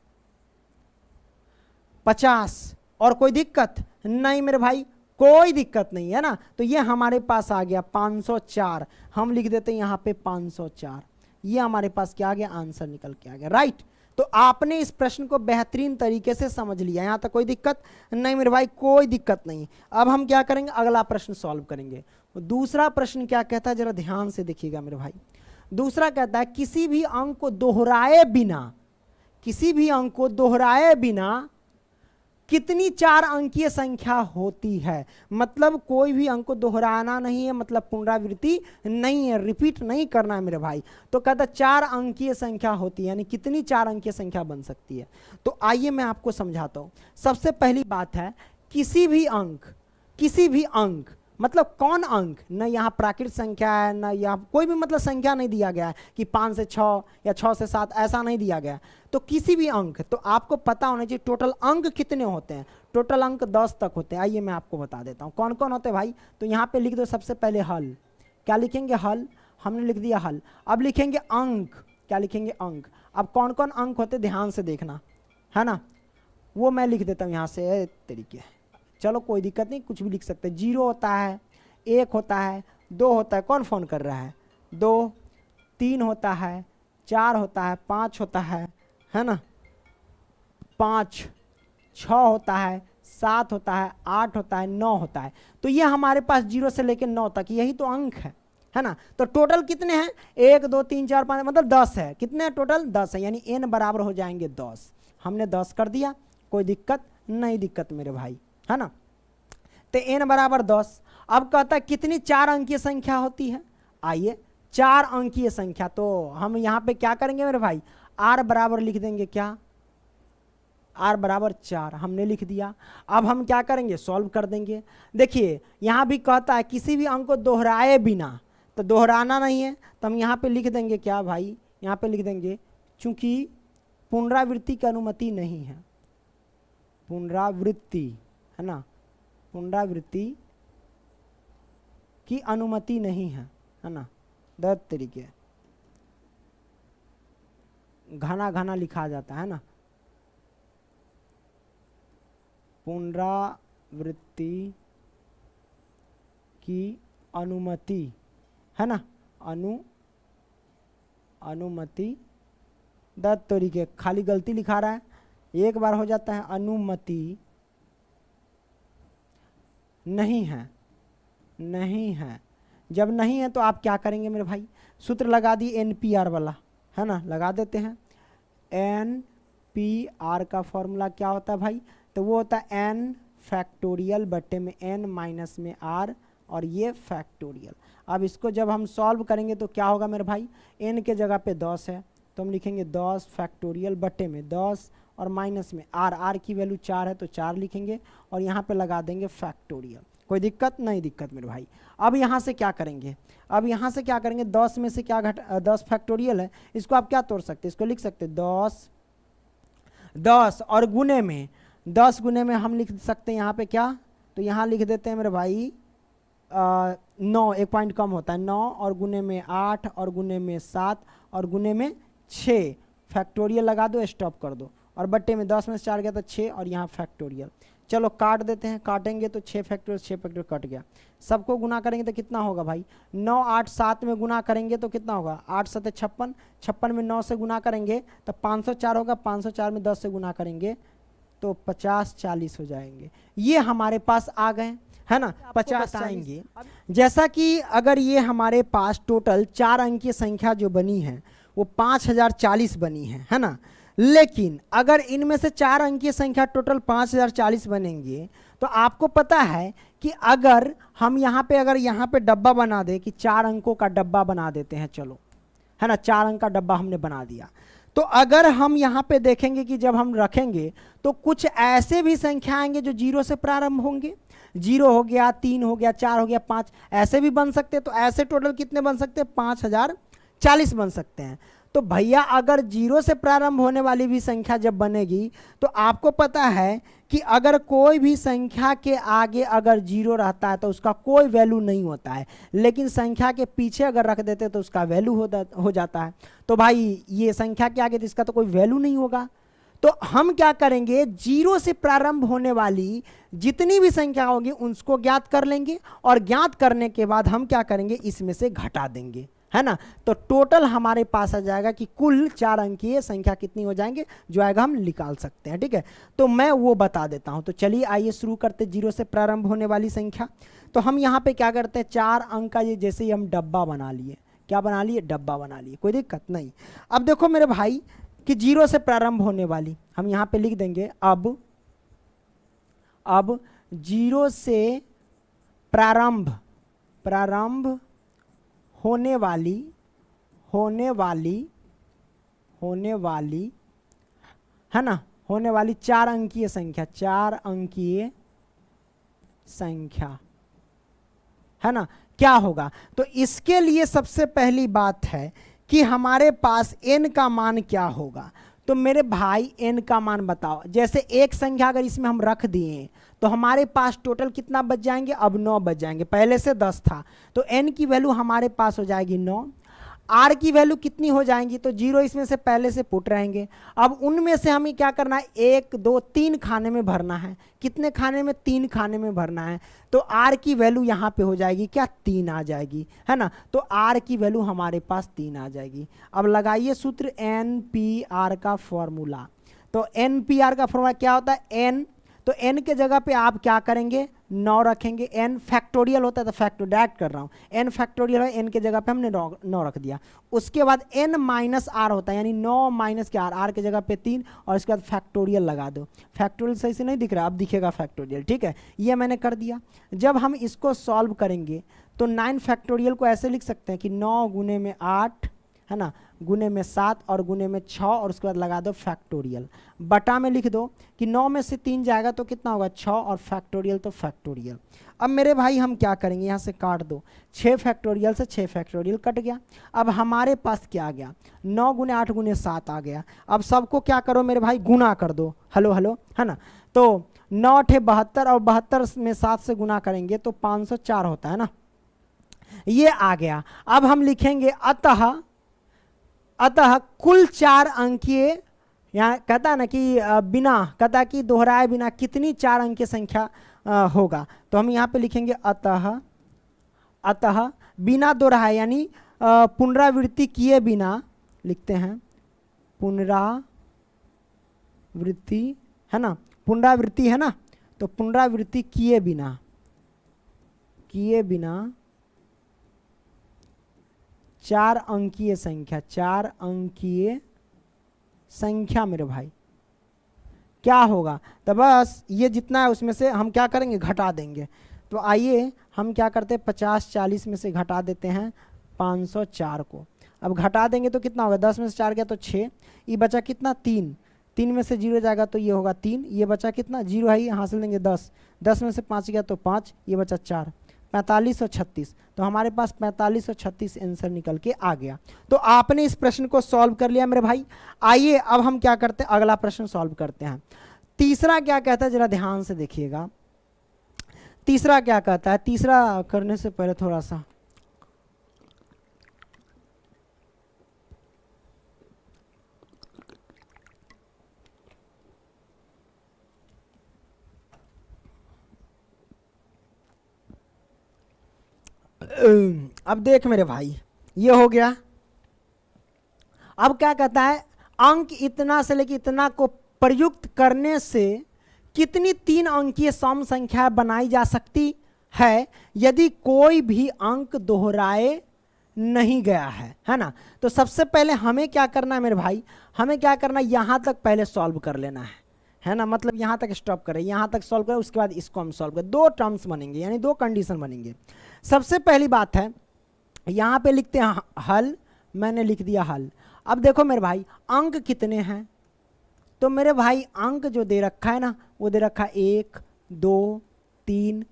50। और कोई दिक्कत नहीं मेरे भाई, कोई दिक्कत नहीं है ना। तो ये हमारे पास आ गया 504, हम लिख देते हैं यहाँ पे 504, ये हमारे पास क्या आ गया, आंसर निकल के आ गया, राइट। तो आपने इस प्रश्न को बेहतरीन तरीके से समझ लिया, यहाँ तक कोई दिक्कत नहीं मेरे भाई, कोई दिक्कत नहीं। अब हम क्या करेंगे, अगला प्रश्न सॉल्व करेंगे। दूसरा प्रश्न क्या कहता है, जरा ध्यान से देखिएगा मेरे भाई। दूसरा कहता है किसी भी अंक को दोहराए बिना कितनी 4 अंकीय संख्या होती है, मतलब कोई भी अंक को दोहराना नहीं है, मतलब पुनरावृत्ति नहीं है, रिपीट नहीं करना है मेरे भाई। तो कहता 4 अंकीय संख्या होती है, यानी कितनी 4 अंकीय संख्या बन सकती है। तो आइए मैं आपको समझाता हूं। सबसे पहली बात है, किसी भी अंक मतलब कौन अंक, न यहाँ प्राकृत संख्या है, न यहाँ कोई भी मतलब संख्या नहीं दिया गया है कि 5 से 6 या 6 से 7, ऐसा नहीं दिया गया। तो किसी भी अंक, तो आपको पता होना चाहिए टोटल अंक कितने होते हैं। टोटल अंक 10 तक होते हैं। आइए मैं आपको बता देता हूँ कौन कौन होते हैं भाई। तो यहाँ पे लिख दो सबसे पहले हल, क्या लिखेंगे, हल, हमने लिख दिया हल। अब लिखेंगे अंक, क्या लिखेंगे, अंक। अब कौन कौन अंक होते ध्यान से देखना, है ना, वो मैं लिख देता हूँ यहाँ से तरीके। चलो कोई दिक्कत नहीं, कुछ भी लिख सकते हैं। 0 होता है, 1 होता है, 2 होता है, कौन फोन कर रहा है, 2, 3 होता है, 4 होता है, 5 होता है ना, 5, 6 होता है, 7 होता है, 8 होता है, 9 होता है। तो ये हमारे पास 0 से लेकर 9 तक यही तो अंक है। है ना। तो टोटल कितने हैं, 1 2 3 4 5 मतलब 10 है। कितने हैं टोटल, 10 है, यानी n बराबर हो जाएंगे 10। हमने 10 कर दिया, कोई दिक्कत नहीं, दिक्कत मेरे भाई, है ना। तो n बराबर 10। अब कहता है कितनी 4 अंकीय संख्या होती है, आइए 4 अंकीय संख्या, तो हम यहाँ पे क्या करेंगे मेरे भाई, r बराबर लिख देंगे, क्या r बराबर 4 हमने लिख दिया। अब हम क्या करेंगे, सॉल्व कर देंगे। देखिए यहाँ भी कहता है किसी भी अंक को दोहराए बिना, तो दोहराना नहीं है, तो हम यहाँ पे लिख देंगे क्या भाई, यहाँ पे लिख देंगे चूंकि पुनरावृत्ति की अनुमति नहीं है, पुनरावृत्ति, है ना, पुनरावृत्ति की अनुमति नहीं है ना। 10 तरीके घना घना लिखा जाता है ना, पुनरावृत्ति की अनुमति, है ना, अनुमति 10 तरीके, खाली गलती लिखा रहा है, एक बार हो जाता है, अनुमति नहीं है, नहीं है। जब नहीं है तो आप क्या करेंगे मेरे भाई, सूत्र लगा दिए NPR वाला, है ना, लगा देते हैं। NPR का फॉर्मूला क्या होता है भाई, तो वो होता है n फैक्टोरियल बट्टे में n माइनस में r, और ये फैक्टोरियल। अब इसको जब हम सॉल्व करेंगे तो क्या होगा मेरे भाई, n के जगह पे 10 है, तो हम लिखेंगे 10 फैक्टोरियल बट्टे में 10 और माइनस में r की वैल्यू 4 है तो 4 लिखेंगे, और यहाँ पे लगा देंगे फैक्टोरियल। कोई दिक्कत नहीं, दिक्कत मेरे भाई। अब यहाँ से क्या करेंगे, अब यहाँ से क्या करेंगे, 10 में से क्या 10 फैक्टोरियल है, इसको आप क्या तोड़ सकते हैं, इसको लिख सकते हैं 10 और गुने में 10 गुने में हम लिख सकते हैं यहाँ पे क्या, तो यहाँ लिख देते हैं मेरे भाई 9, एक पॉइंट कम होता है, 9 और गुने में 8 और गुने में 7 और गुने में 6, फैक्टोरियल लगा दो, स्टॉप कर दो, और बट्टे में 10 में से 4 गया तो 6, और यहाँ फैक्टोरियल। चलो काट देते हैं, काटेंगे तो 6 फैक्टोरियल 6 फैक्टोरियल कट गया। सबको गुना करेंगे तो कितना होगा भाई, 9 8 7 में गुना करेंगे तो कितना होगा, 8 7 56, 56 में 9 से गुना करेंगे तो 504 होगा, 504 में 10 से गुना करेंगे तो 50 40 हो जाएंगे। ये हमारे पास आ गए, है ना, 50 आएंगे। जैसा कि अगर ये हमारे पास टोटल 4 अंकीय संख्या जो बनी है वो 5040 बनी है ना, लेकिन अगर इनमें से 4 अंकीय संख्या टोटल 5040 बनेंगे, तो आपको पता है कि अगर हम यहाँ पे डब्बा बना दे, कि 4 अंकों का डब्बा बना देते हैं, चलो, है ना, 4 अंक का डब्बा हमने बना दिया, तो अगर हम यहाँ पे देखेंगे कि जब हम रखेंगे तो कुछ ऐसे भी संख्या आएंगे जो 0 से प्रारंभ होंगे, 0 हो गया, 3 हो गया, 4 हो गया, 5 ऐसे भी बन सकते हैं। तो ऐसे टोटल कितने बन सकते हैं, 5040 बन सकते हैं। तो भैया अगर 0 से प्रारंभ होने वाली भी संख्या जब बनेगी, तो आपको पता है कि अगर कोई भी संख्या के आगे अगर 0 रहता है तो उसका कोई वैल्यू नहीं होता है, लेकिन संख्या के पीछे अगर रख देते तो उसका वैल्यू हो जाता है। तो भाई ये संख्या के आगे तो इसका तो कोई वैल्यू नहीं होगा। तो हम क्या करेंगे, 0 से प्रारंभ होने वाली जितनी भी संख्या होगी उसको ज्ञात कर लेंगे, और ज्ञात करने के बाद हम क्या करेंगे, इसमें से घटा देंगे, है ना। तो टोटल हमारे पास आ जाएगा कि कुल 4 अंकीय संख्या कितनी हो जाएंगे, जो आएगा हम निकाल सकते हैं, ठीक है। तो मैं वो बता देता हूं। तो चलिए आइए शुरू करते 0 से प्रारंभ होने वाली संख्या। तो हम यहाँ पे क्या करते हैं, 4 अंक का ये जैसे ही हम डब्बा बना लिए, क्या बना लिए, डब्बा बना लिए, कोई दिक्कत नहीं। अब देखो मेरे भाई कि 0 से प्रारंभ होने वाली, हम यहाँ पे लिख देंगे अब 0 से प्रारंभ होने वाली है ना, होने वाली 4 अंकीय संख्या, 4 अंकीय संख्या, है ना, क्या होगा। तो इसके लिए सबसे पहली बात है कि हमारे पास n का मान क्या होगा। तो मेरे भाई n का मान बताओ। जैसे एक संख्या अगर इसमें हम रख दिए तो हमारे पास टोटल कितना बच जाएंगे, अब 9 बच जाएंगे, पहले से 10 था, तो n की वैल्यू हमारे पास हो जाएगी 9। r की वैल्यू कितनी हो जाएंगी, तो 0 इसमें से पहले से पुट रहेंगे। अब उनमें से हमें क्या करना है, 1 2 3 खाने में भरना है। कितने खाने में, 3 खाने में भरना है। तो r की वैल्यू यहाँ पे हो जाएगी क्या, 3 आ जाएगी, है ना। तो r की वैल्यू हमारे पास 3 आ जाएगी। अब लगाइए सूत्र NPR का फॉर्मूला। तो NPR का फॉर्मूला क्या होता है, n, तो n के जगह पे आप क्या करेंगे, 9 रखेंगे। n फैक्टोरियल होता है तो फैक्टोडाइट कर रहा हूँ, n फैक्टोरियल है, n के जगह पे हमने 9 रख दिया। उसके बाद n माइनस आर होता है, यानी 9 माइनस के आर, आर के जगह पे 3, और इसके बाद फैक्टोरियल लगा दो। फैक्टोरियल सही से नहीं दिख रहा, अब दिखेगा फैक्टोरियल, ठीक है, ये मैंने कर दिया। जब हम इसको सॉल्व करेंगे तो 9 फैक्टोरियल को ऐसे लिख सकते हैं कि 9 गुने में 8 है ना, गुने में 7 और गुने में 6, और उसके बाद लगा दो फैक्टोरियल। बटा में लिख दो कि 9 में से 3 जाएगा तो कितना होगा 6, और फैक्टोरियल तो फैक्टोरियल। अब मेरे भाई हम क्या करेंगे, यहाँ से काट दो, 6 फैक्टोरियल से 6 फैक्टोरियल कट गया। अब हमारे पास क्या आ गया, 9 गुने 8 गुने 7 आ गया। अब सबको क्या करो मेरे भाई, गुना कर दो, हेलो हेलो, है ना। तो 9 8 72, और 72 में 7 से गुना करेंगे तो 504 होता है ना, ये आ गया। अब हम लिखेंगे अतः कुल 4 अंकीय, यहाँ कहता है ना कि बिना, कहता कि दोहराए बिना कितनी 4 अंकीय संख्या होगा, तो हम यहाँ पे लिखेंगे अतः बिना दोहराए, यानी पुनरावृत्ति किए बिना लिखते हैं, पुनरावृत्ति है ना, पुनरावृत्ति है ना, तो पुनरावृत्ति किए बिना 4 अंकीय संख्या, 4 अंकीय संख्या मेरे भाई क्या होगा, तो बस ये जितना है उसमें से हम क्या करेंगे, घटा देंगे। तो आइए हम क्या करते हैं, 50 40 में से घटा देते हैं 504 को। अब घटा देंगे तो कितना होगा, 10 में से 4 गया तो 6, ये बचा कितना 3, 3 में से 0 जाएगा तो ये होगा 3, ये बचा कितना 0 है, ये हासिल देंगे 10, 10 में से 5 गया तो 5, ये बचा 4, 4536। तो हमारे पास 4536 आंसर निकल के आ गया। तो आपने इस प्रश्न को सॉल्व कर लिया मेरे भाई। आइए अब हम क्या करते हैं, अगला प्रश्न सॉल्व करते हैं। तीसरा क्या कहता है, जरा ध्यान से देखिएगा, तीसरा क्या कहता है। तीसरा करने से पहले थोड़ा सा अब देख मेरे भाई, ये हो गया। अब क्या कहता है, अंक इतना से लेकर इतना को प्रयुक्त करने से कितनी 3 अंकीय सम संख्या बनाई जा सकती है यदि कोई भी अंक दोहराए नहीं गया है ना। तो सबसे पहले हमें क्या करना है मेरे भाई, हमें क्या करना है, यहां तक पहले सॉल्व कर लेना है ना, मतलब यहां तक स्टॉप करें, यहां तक सॉल्व करें, उसके बाद इसको हम सॉल्व करें। 2 टर्म्स बनेंगे, यानी 2 कंडीशन बनेंगे। सबसे पहली बात है, यहां पे लिखते हैं हल, मैंने लिख दिया हल। अब देखो मेरे भाई अंक कितने हैं, तो मेरे भाई अंक जो दे रखा है ना, वो दे रखा है 1 2 3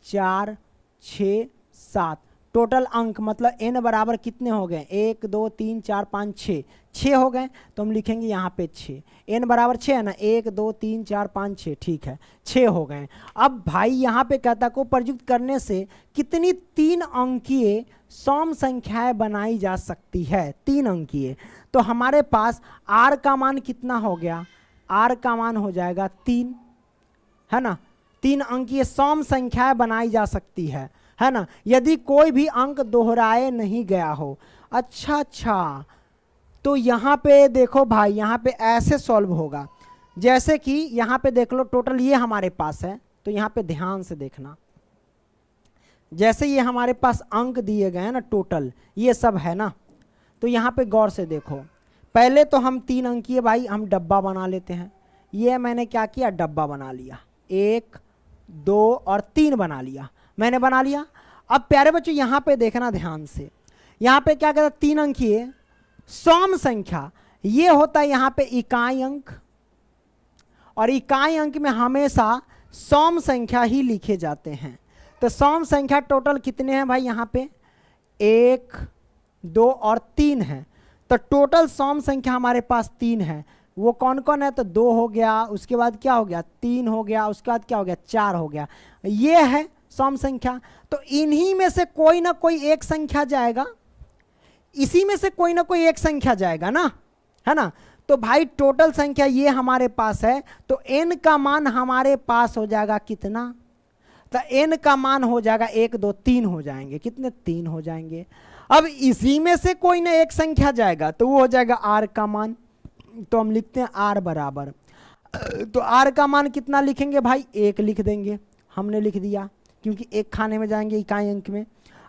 4 6 7। टोटल अंक मतलब n बराबर कितने हो गए, 1 2 3 4 5 6, 6 हो गए। तो हम लिखेंगे यहाँ पे 6, n बराबर 6 है ना, 1 2 3 4 5 6, ठीक है 6 हो गए। अब भाई यहाँ पे कहता को प्रयुक्त करने से कितनी 3 अंकीय सम संख्याएं बनाई जा सकती है, 3 अंकीय। तो हमारे पास r का मान कितना हो गया, r का मान हो जाएगा 3, है ना। 3 अंकीय सम संख्याएं बनाई जा सकती है ना, यदि कोई भी अंक दोहराए नहीं गया हो। अच्छा, तो यहाँ पे देखो भाई, यहाँ पे ऐसे सॉल्व होगा, जैसे कि यहाँ पे देख लो टोटल ये हमारे पास है, तो यहाँ पे ध्यान से देखना, जैसे ये हमारे पास अंक दिए गए हैं ना, टोटल ये सब है ना, तो यहाँ पे गौर से देखो। पहले तो हम 3 अंकीय भाई हम डब्बा बना लेते हैं। ये मैंने क्या किया, डब्बा बना लिया, 1 2 और 3 बना लिया, मैंने बना लिया। अब प्यारे बच्चों यहाँ पे देखना ध्यान से, यहाँ पे क्या कहता है, 3 अंकीय सम संख्या, ये होता है यहाँ पे इकाई अंक, और इकाई अंक में हमेशा सम संख्या ही लिखे जाते हैं। तो सम संख्या टोटल कितने हैं भाई, यहाँ पे 1 2 और 3 है। तो टोटल सम संख्या हमारे पास 3 है। वो कौन कौन है, तो 2 हो गया, उसके बाद क्या हो गया 3 हो गया, उसके बाद क्या हो गया 4 हो गया, ये है सम संख्या। तो इन्हीं में से कोई ना कोई एक संख्या जाएगा, इसी में से कोई ना कोई एक संख्या जाएगा ना, है ना। तो भाई टोटल संख्या ये हमारे पास है, तो n का मान हमारे पास हो जाएगा कितना, तो n का मान हो जाएगा 1 2 3 हो जाएंगे, कितने 3 हो जाएंगे। अब इसी में से कोई ना एक संख्या जाएगा, तो वो हो जाएगा r का मान। तो हम लिखते हैं r बराबर, तो r का मान कितना लिखेंगे भाई, 1 लिख देंगे, हमने लिख दिया क्योंकि एक खाने में जाएंगे इकाई अंक में।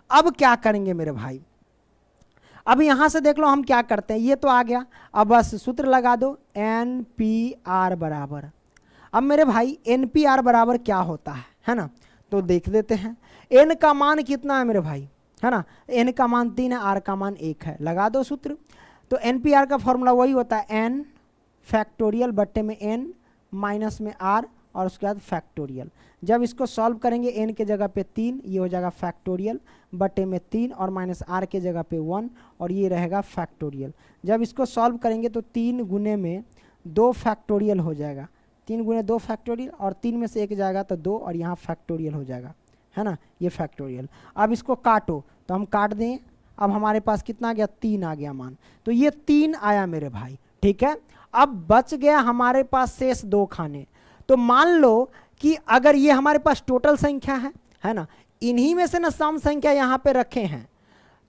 अब क्या करेंगे मेरे भाई, अब यहां से देख लो हम क्या करते हैं, ये तो आ गया, अब बस सूत्र लगा दो NPR बराबर। अब मेरे भाई NPR बराबर क्या होता है ना, तो देख देते हैं। n का मान कितना है मेरे भाई, है ना, n का मान 3 है, r का मान 1 है, लगा दो सूत्र। तो NPR का फॉर्मूला वही होता है n फैक्टोरियल बट्टे में n माइनस में r और उसके बाद फैक्टोरियल। जब इसको सॉल्व करेंगे n के जगह पे 3, ये हो जाएगा फैक्टोरियल बटे में 3 और माइनस r के जगह पे 1 और ये रहेगा फैक्टोरियल। जब इसको सॉल्व करेंगे तो 3 गुने में 2 फैक्टोरियल हो जाएगा, 3 गुने 2 फैक्टोरियल और 3 में से 1 जाएगा तो 2 और यहाँ फैक्टोरियल हो जाएगा, है ना, ये फैक्टोरियल। अब इसको काटो तो हम काट दें, अब हमारे पास कितना आ गया, 3 आ गया मान, तो ये 3 आया मेरे भाई, ठीक है। अब बच गया हमारे पास शेष 2 खाने। तो मान लो कि अगर ये हमारे पास टोटल संख्या है ना, इन्हीं में से ना सम संख्या यहाँ पे रखे हैं,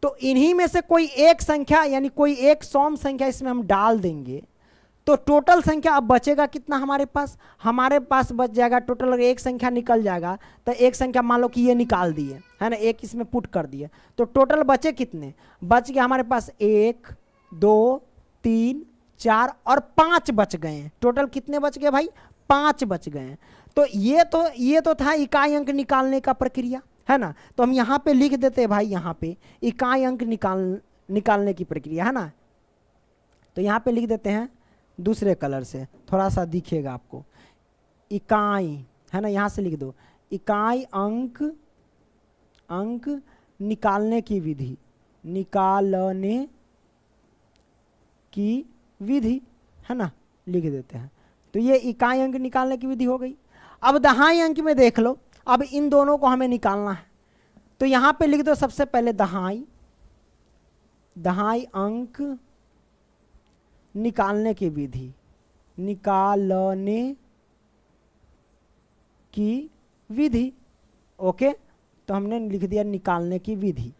तो इन्हीं में से कोई एक संख्या यानी कोई एक सम संख्या इसमें हम डाल देंगे तो टोटल संख्या अब बचेगा कितना हमारे पास बच जाएगा टोटल। अगर एक संख्या निकल जाएगा तो एक संख्या मान लो कि ये निकाल दिए, है ना, एक इसमें पुट कर दिए, तो टोटल बचे कितने, बच गया हमारे पास 1 2 3 4 और 5 बच गए हैं। टोटल कितने बच गए भाई, 5 बच गए हैं। तो ये तो था इकाई अंक निकालने का प्रक्रिया, है ना। तो हम यहाँ पे लिख देते हैं भाई, यहाँ पे इकाई अंक निकालने की प्रक्रिया, है ना। तो यहाँ पे लिख देते हैं दूसरे कलर से, थोड़ा सा दिखेगा आपको, इकाई, है ना, यहाँ से लिख दो इकाई अंक निकालने की विधि, निकालने की विधि, है ना, लिख देते हैं। तो ये इकाई अंक निकालने की विधि हो गई। अब दहाई अंक में देख लो, अब इन दोनों को हमें निकालना है, तो यहाँ पे लिख दो सबसे पहले दहाई अंक निकालने की विधि, निकालने की विधि, ओके। तो हमने लिख दिया निकालने की विधि।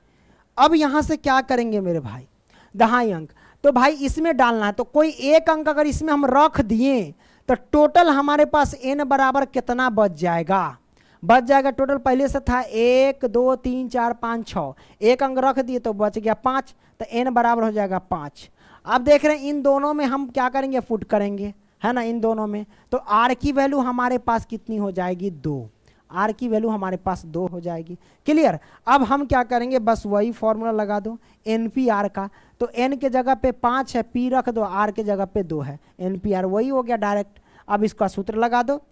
अब यहां से क्या करेंगे मेरे भाई, दहाई अंक, तो भाई इसमें डालना है, तो कोई एक अंक अगर इसमें हम रख दिए तो टोटल हमारे पास n बराबर कितना बच जाएगा, टोटल पहले से था 1 2 3 4 5 6, एक अंक रख दिए तो बच गया 5, तो n बराबर हो जाएगा 5। अब देख रहे हैं इन दोनों में हम क्या करेंगे, फुट करेंगे, है ना, इन दोनों में, तो r की वैल्यू हमारे पास कितनी हो जाएगी, 2, r की वैल्यू हमारे पास 2 हो जाएगी। क्लियर। अब हम क्या करेंगे, बस वही फॉर्मूला लगा दो NPR का, तो n के जगह पे 5 है, p रख दो, r के जगह पे 2 है, NPR वही हो गया डायरेक्ट। अब इसका सूत्र लगा दो,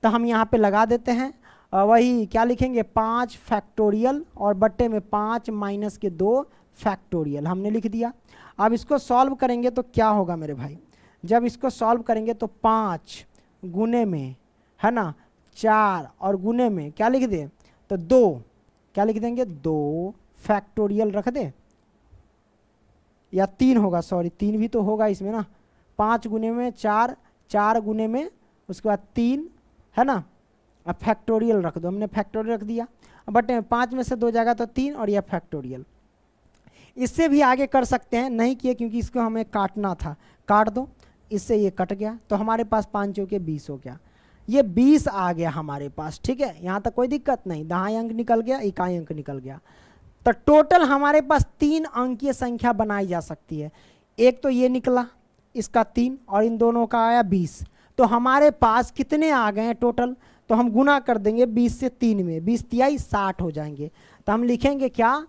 तो हम यहाँ पे लगा देते हैं, वही क्या लिखेंगे, 5 फैक्टोरियल और बट्टे में 5 माइनस के 2 फैक्टोरियल, हमने लिख दिया। अब इसको सॉल्व करेंगे तो क्या होगा मेरे भाई, जब इसको सॉल्व करेंगे तो 5 गुने में, है ना, 4 और गुने में क्या लिख दे, तो 2, क्या लिख देंगे, 2 फैक्टोरियल रख दे, या 3 होगा, सॉरी 3 भी तो होगा इसमें ना, 5 गुने में 4, 4 गुने में उसके बाद 3, है ना, अब फैक्टोरियल रख दो, हमने फैक्टोरियल रख दिया, बट 5 में से 2 जाएगा तो 3 और यह फैक्टोरियल। इससे भी आगे कर सकते हैं, नहीं किए क्योंकि इसको हमें काटना था, काट दो, इससे ये कट गया, तो हमारे पास 5 चौके 20 हो गया, ये 20 आ गया हमारे पास, ठीक है, यहाँ तक कोई दिक्कत नहीं, दहाई अंक निकल गया, इकाई अंक निकल गया। तो टोटल हमारे पास 3 अंकीय संख्या बनाई जा सकती है, एक तो ये निकला इसका 3 और इन दोनों का आया 20, तो हमारे पास कितने आ गए हैं टोटल, तो हम गुना कर देंगे 20 से 3 में, 20 तिहाई 60 हो जाएंगे। तो हम लिखेंगे क्या,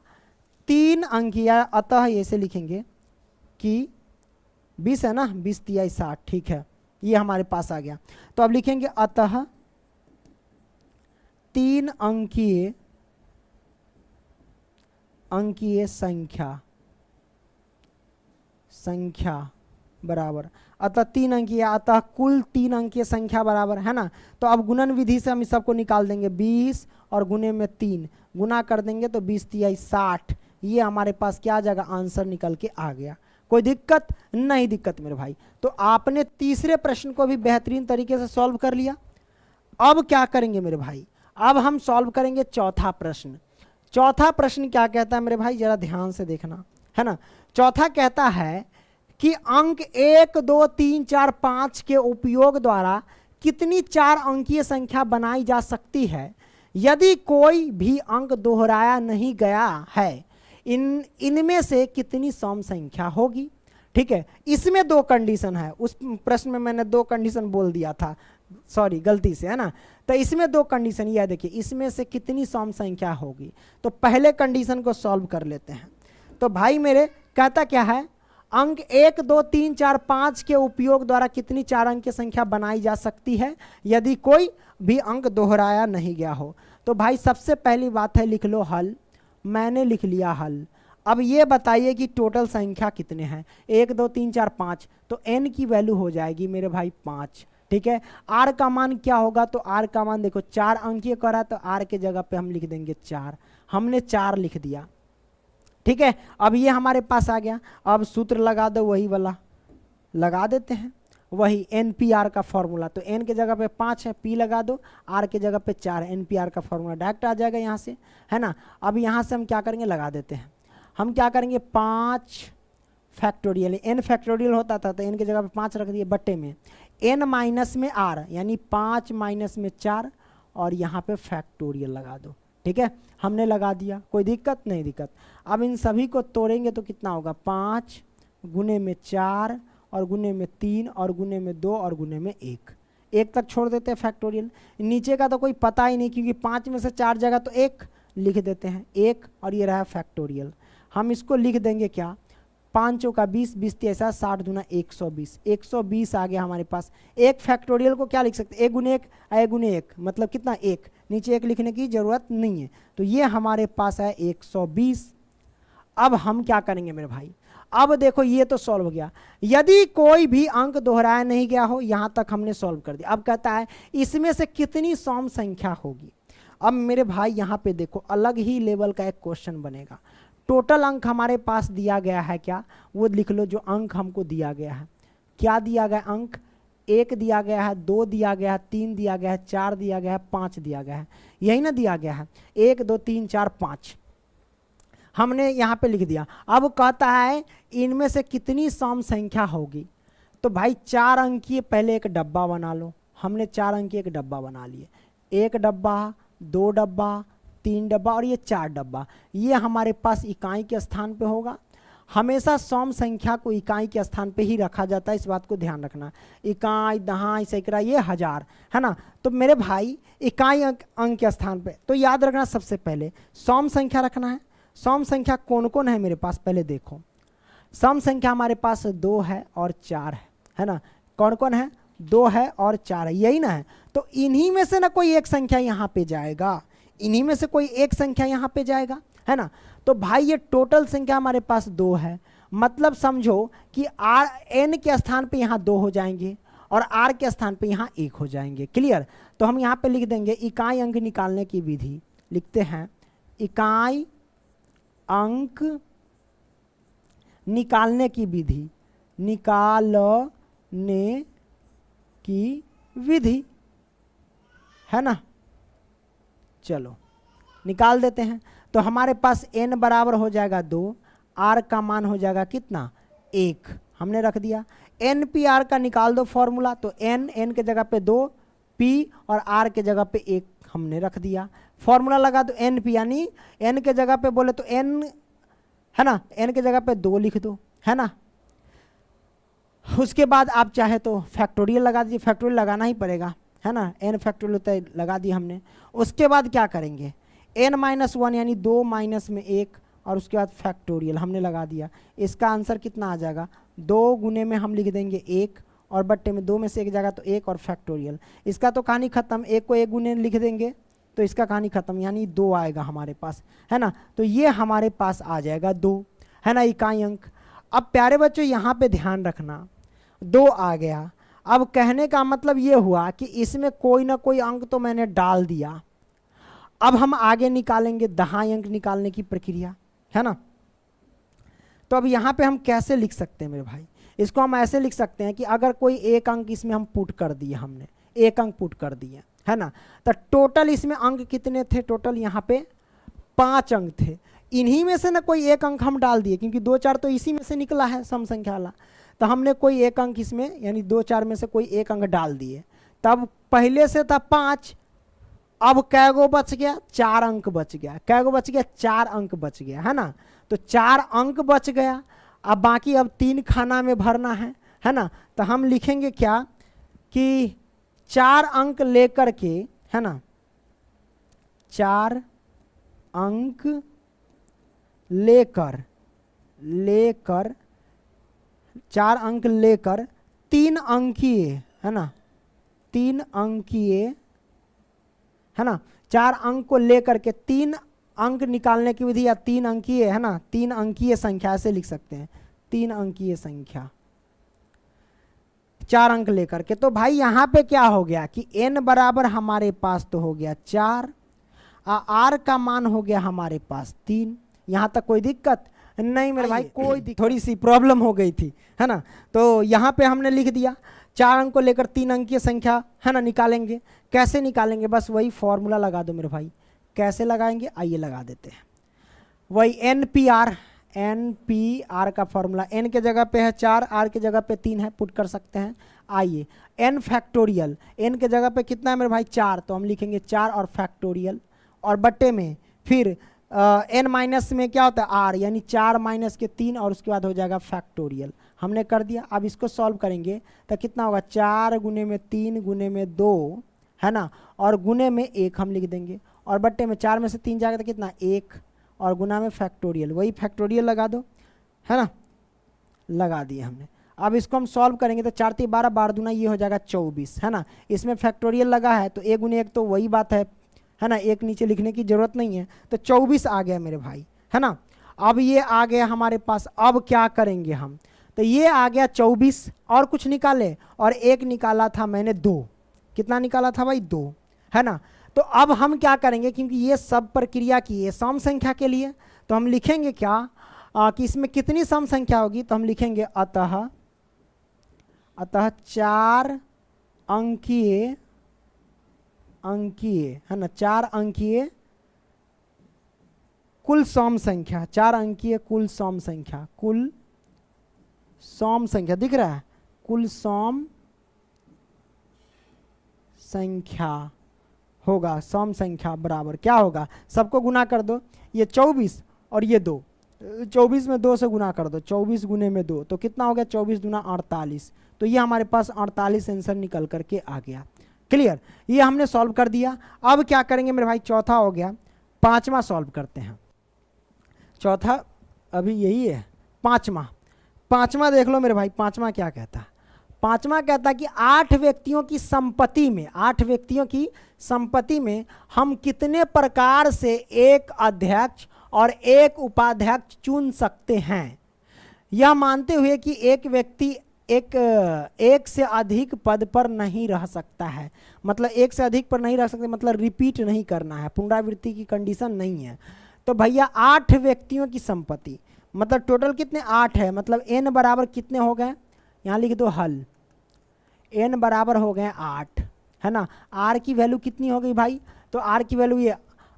3 अंकीय, अतः ऐसे लिखेंगे कि 20 है ना, 20 तिहाई 60, ठीक है, ये हमारे पास आ गया। तो अब लिखेंगे अतः 3 अंकीय संख्या बराबर, अतः 3 अंकीय, अतः कुल 3 अंकीय संख्या बराबर, है ना। तो अब गुणन विधि से हम इस सबको निकाल देंगे, 20 और गुने में 3 गुना कर देंगे तो 20 तिहाई 60, ये हमारे पास क्या आ जाएगा, आंसर निकल के आ गया। कोई दिक्कत नहीं, दिक्कत मेरे भाई। तो आपने तीसरे प्रश्न को भी बेहतरीन तरीके से सॉल्व कर लिया। अब क्या करेंगे मेरे भाई, अब हम सॉल्व करेंगे चौथा प्रश्न। चौथा प्रश्न क्या कहता है मेरे भाई, जरा ध्यान से देखना, है ना। चौथा कहता है कि अंक 1 2 3 4 5 के उपयोग द्वारा कितनी 4 अंकीय संख्या बनाई जा सकती है यदि कोई भी अंक दोहराया नहीं गया है? इनमें से कितनी सम संख्या होगी? ठीक है, इसमें 2 कंडीशन है। उस प्रश्न में मैंने 2 कंडीशन बोल दिया था, सॉरी गलती से, है ना। तो इसमें 2 कंडीशन, यह देखिए इसमें से कितनी सम संख्या होगी। तो पहले कंडीशन को सॉल्व कर लेते हैं। तो भाई मेरे कहता क्या है, अंक 1 2 3 4 5 के उपयोग द्वारा कितनी 4 अंक की संख्या बनाई जा सकती है यदि कोई भी अंक दोहराया नहीं गया हो? तो भाई सबसे पहली बात है, लिख लो हल। मैंने लिख लिया हल। अब ये बताइए कि टोटल संख्या कितने हैं? 1 2 3 4 5, तो n की वैल्यू हो जाएगी मेरे भाई 5। ठीक है, r का मान क्या होगा? तो r का मान देखो 4 अंकीय करा, तो r के जगह पे हम लिख देंगे 4। हमने 4 लिख दिया। ठीक है, अब ये हमारे पास आ गया। अब सूत्र लगा दो, वही वाला लगा देते हैं, वही NPR का फॉर्मूला। तो n के जगह पे 5 है, p लगा दो, r के जगह पे 4 है, NPR का फॉर्मूला डायरेक्ट आ जाएगा यहाँ से, है ना। अब यहाँ से हम क्या करेंगे, लगा देते हैं। हम क्या करेंगे, 5 फैक्टोरियल, n फैक्टोरियल होता था तो n की जगह पे 5 रख दिए, बट्टे में n माइनस में r, यानी 5 माइनस में 4, और यहाँ पे फैक्टोरियल लगा दो। ठीक है, हमने लगा दिया, कोई दिक्कत नहीं दिक्कत। अब इन सभी को तोड़ेंगे तो कितना होगा, 5 गुने में 4 और गुने में 3 और गुने में 2 और गुने में 1 तक छोड़ देते हैं फैक्टोरियल। नीचे का तो कोई पता ही नहीं, क्योंकि 5 में से 4 जगह तो 1 लिख देते हैं, 1, और ये रहा फैक्टोरियल। हम इसको लिख देंगे क्या, 5 चौका 20, 20 ऐसा 60 दूना 120, 120 आ गया हमारे पास। एक फैक्टोरियल को क्या लिख सकते हैं, 1 गुने 1, 1 गुने 1 मतलब कितना, 1, नीचे 1 लिखने की जरूरत नहीं है। तो ये हमारे पास है 120। अब हम क्या करेंगे मेरे भाई, अब देखो ये तो सॉल्व हो गया। यदि कोई भी अंक दोहराया नहीं गया हो, यहां तक हमने सॉल्व कर दिया। अब कहता है इसमें से कितनी सम संख्या होगी। अब मेरे भाई यहाँ पे देखो अलग ही लेवल का एक क्वेश्चन बनेगा। टोटल अंक हमारे पास दिया गया है क्या, वो लिख लो जो अंक हमको दिया गया है। क्या दिया गया अंक, 1 दिया गया है, 2 दिया गया है, 3 दिया गया है, 4 दिया गया है, 5 दिया गया है, यही ना दिया गया है, 1 2 3 4 5 हमने यहाँ पे लिख दिया। अब कहता है इनमें से कितनी सम संख्या होगी। तो भाई 4 अंकीय पहले एक डब्बा बना लो। हमने 4 अंकीय एक डब्बा बना लिए, 1 डब्बा, 2 डब्बा, 3 डब्बा और ये 4 डब्बा। ये हमारे पास इकाई के स्थान पे होगा। हमेशा सम संख्या को इकाई के स्थान पे ही रखा जाता है, इस बात को ध्यान रखना। इकाई, दहाई, सैकड़ा, ये हजार, है ना। तो मेरे भाई इकाई अंक के स्थान पे तो याद रखना, सबसे पहले सम संख्या रखना है। सम संख्या कौन कौन है मेरे पास, पहले देखो। सम संख्या हमारे पास 2 है और 4 है ना। कौन कौन है, 2 है और 4 है, यही ना है। तो इन्हीं में से ना कोई एक संख्या यहाँ पे जाएगा, इन्हीं में से कोई एक संख्या यहाँ पे जाएगा, है ना। तो भाई ये टोटल संख्या हमारे पास 2 है, मतलब समझो कि आर एन के स्थान पे यहाँ 2 हो जाएंगे और आर के स्थान पे यहाँ 1 हो जाएंगे। क्लियर। तो हम यहाँ पे लिख देंगे इकाई अंक निकालने की विधि। लिखते हैं इकाई अंक निकालने की विधि, निकालने की विधि, है ना। चलो निकाल देते हैं। तो हमारे पास n बराबर हो जाएगा 2, r का मान हो जाएगा कितना, 1, हमने रख दिया। NPR का निकाल दो फॉर्मूला। तो n के जगह पे 2, p और r के जगह पे 1 हमने रख दिया। फॉर्मूला लगा दो NP, यानी n के जगह पे बोले तो n, है ना, n के जगह पे 2 लिख दो, है ना। उसके बाद आप चाहे तो फैक्टोरियल लगा दीजिए, फैक्टोरियल लगाना ही पड़ेगा, है ना। n फैक्टोरियल तो लगा दिया हमने। उसके बाद क्या करेंगे, n-1 यानी 2 माइनस में 1 और उसके बाद फैक्टोरियल हमने लगा दिया। इसका आंसर कितना आ जाएगा, 2 गुने में हम लिख देंगे 1 और बट्टे में 2 में से 1 जाएगा तो 1 और फैक्टोरियल। इसका तो कहानी खत्म, 1 को 1 गुने लिख देंगे तो इसका कहानी खत्म, यानी 2 आएगा हमारे पास, है ना। तो ये हमारे पास आ जाएगा 2, है ना, इकाई अंक। अब प्यारे बच्चों यहाँ पे ध्यान रखना, 2 आ गया। अब कहने का मतलब ये हुआ कि इसमें कोई ना कोई अंक तो मैंने डाल दिया। अब हम आगे निकालेंगे दहाई अंक निकालने की प्रक्रिया, है ना। तो अब यहाँ पे हम कैसे लिख सकते हैं मेरे भाई, इसको हम ऐसे लिख सकते हैं कि अगर कोई एक अंक इसमें हम पुट कर दिए, हमने एक अंक पुट कर दिए, है ना। तो टोटल इसमें अंक कितने थे, टोटल यहाँ पे 5 अंक थे। इन्हीं में से ना कोई एक अंक हम डाल दिए, क्योंकि 2 4 तो इसी में से निकला है सम संख्या वाला। तो हमने कोई एक अंक इसमें, यानी 2 4 में से कोई एक अंक डाल दिए। तब पहले से था 5, अब कै गो बच गया, 4 अंक बच गया। कै गो बच गया, 4 अंक बच गया, है ना। तो 4 अंक बच गया। अब बाकी अब 3 खाना में भरना है ना। तो हम लिखेंगे क्या कि 4 अंक लेकर के, है ना, 4 अंक लेकर 4 अंक लेकर 3 अंकीय, है ना, 3 अंकीय, है ना, 4 अंक को लेकर के 3 अंक निकालने की विधि, या 3 अंकीय, है ना, 3 अंकीय संख्या ऐसे लिख सकते हैं, 3 अंकीय संख्या 4 अंक लेकर के। तो भाई यहाँ पे क्या हो गया कि n बराबर हमारे पास तो हो गया 4, r का मान हो गया हमारे पास 3। यहाँ तक कोई दिक्कत नहीं मेरे भाई, थोड़ी सी प्रॉब्लम हो गई थी, है ना। तो यहाँ पे हमने लिख दिया 4 अंक को लेकर 3 अंकीय संख्या, है ना, निकालेंगे। कैसे निकालेंगे, बस वही फॉर्मूला लगा दो मेरे भाई। कैसे लगाएंगे, आइए लगा देते हैं। वही NPR का फॉर्मूला, n के जगह पे है 4, r के जगह पे 3 है, पुट कर सकते हैं। आइए n फैक्टोरियल, n के जगह पे कितना है मेरे भाई 4, तो हम लिखेंगे 4 और फैक्टोरियल, और बट्टे में फिर n माइनस में क्या होता है r, यानी 4 माइनस के 3, और उसके बाद हो जाएगा फैक्टोरियल। हमने कर दिया। अब इसको सॉल्व करेंगे तो कितना होगा, 4 गुने में 3 गुने में 2, है ना, और गुने में 1 हम लिख देंगे, और बट्टे में 4 में से 3 जाएगा तो कितना 1, और गुना में फैक्टोरियल, वही फैक्टोरियल लगा दो, है ना, लगा दिए हमने। अब इसको हम सॉल्व करेंगे तो 4 3 12, 12 दूना ये हो जाएगा 24, है ना। इसमें फैक्टोरियल लगा है तो 1 गुने 1 तो वही बात है ना, 1 नीचे लिखने की जरूरत नहीं है। तो 24 आ गया मेरे भाई, है ना। अब ये आ गया हमारे पास। अब क्या करेंगे हम, तो ये आ गया 24, और कुछ निकाले, और 1 निकाला था मैंने 2, कितना निकाला था भाई 2, है ना। तो अब हम क्या करेंगे, क्योंकि ये सब प्रक्रिया की है सम संख्या के लिए, तो हम लिखेंगे क्या कि इसमें कितनी सम संख्या होगी, तो हम लिखेंगे अतः 4 अंकीय, है ना, 4 अंकीय कुल सम संख्या, 4 अंकीय कुल सम संख्या, कुल सम संख्या दिख रहा है, कुल सम संख्या होगा, सम संख्या बराबर क्या होगा, सबको गुना कर दो, ये 24 और ये 2, 24 में 2 से गुना कर दो, 24 गुने में 2 तो कितना हो गया, 24 दूना 48। तो ये हमारे पास 48 आंसर निकल करके आ गया। क्लियर, ये हमने सॉल्व कर दिया। अब क्या करेंगे मेरे भाई, चौथा हो गया, पांचवा सॉल्व करते हैं। चौथा अभी यही है, पांचवा देख लो मेरे भाई, पांचवा क्या कहता है। पांचवा कहता है कि 8 व्यक्तियों की संपत्ति में, 8 व्यक्तियों की संपत्ति में हम कितने प्रकार से एक अध्यक्ष और एक उपाध्यक्ष चुन सकते हैं, यह मानते हुए कि एक व्यक्ति एक से अधिक पद पर नहीं रह सकता है। मतलब एक से अधिक पर नहीं रह सकते, मतलब रिपीट नहीं करना है, पुनरावृत्ति की कंडीशन नहीं है। तो भैया 8 व्यक्तियों की संपत्ति, मतलब टोटल कितने 8 है, मतलब n बराबर कितने हो गए, यहाँ लिख दो हल, n बराबर हो गए 8, है ना। r की वैल्यू कितनी हो गई भाई, तो r की वैल्यू ये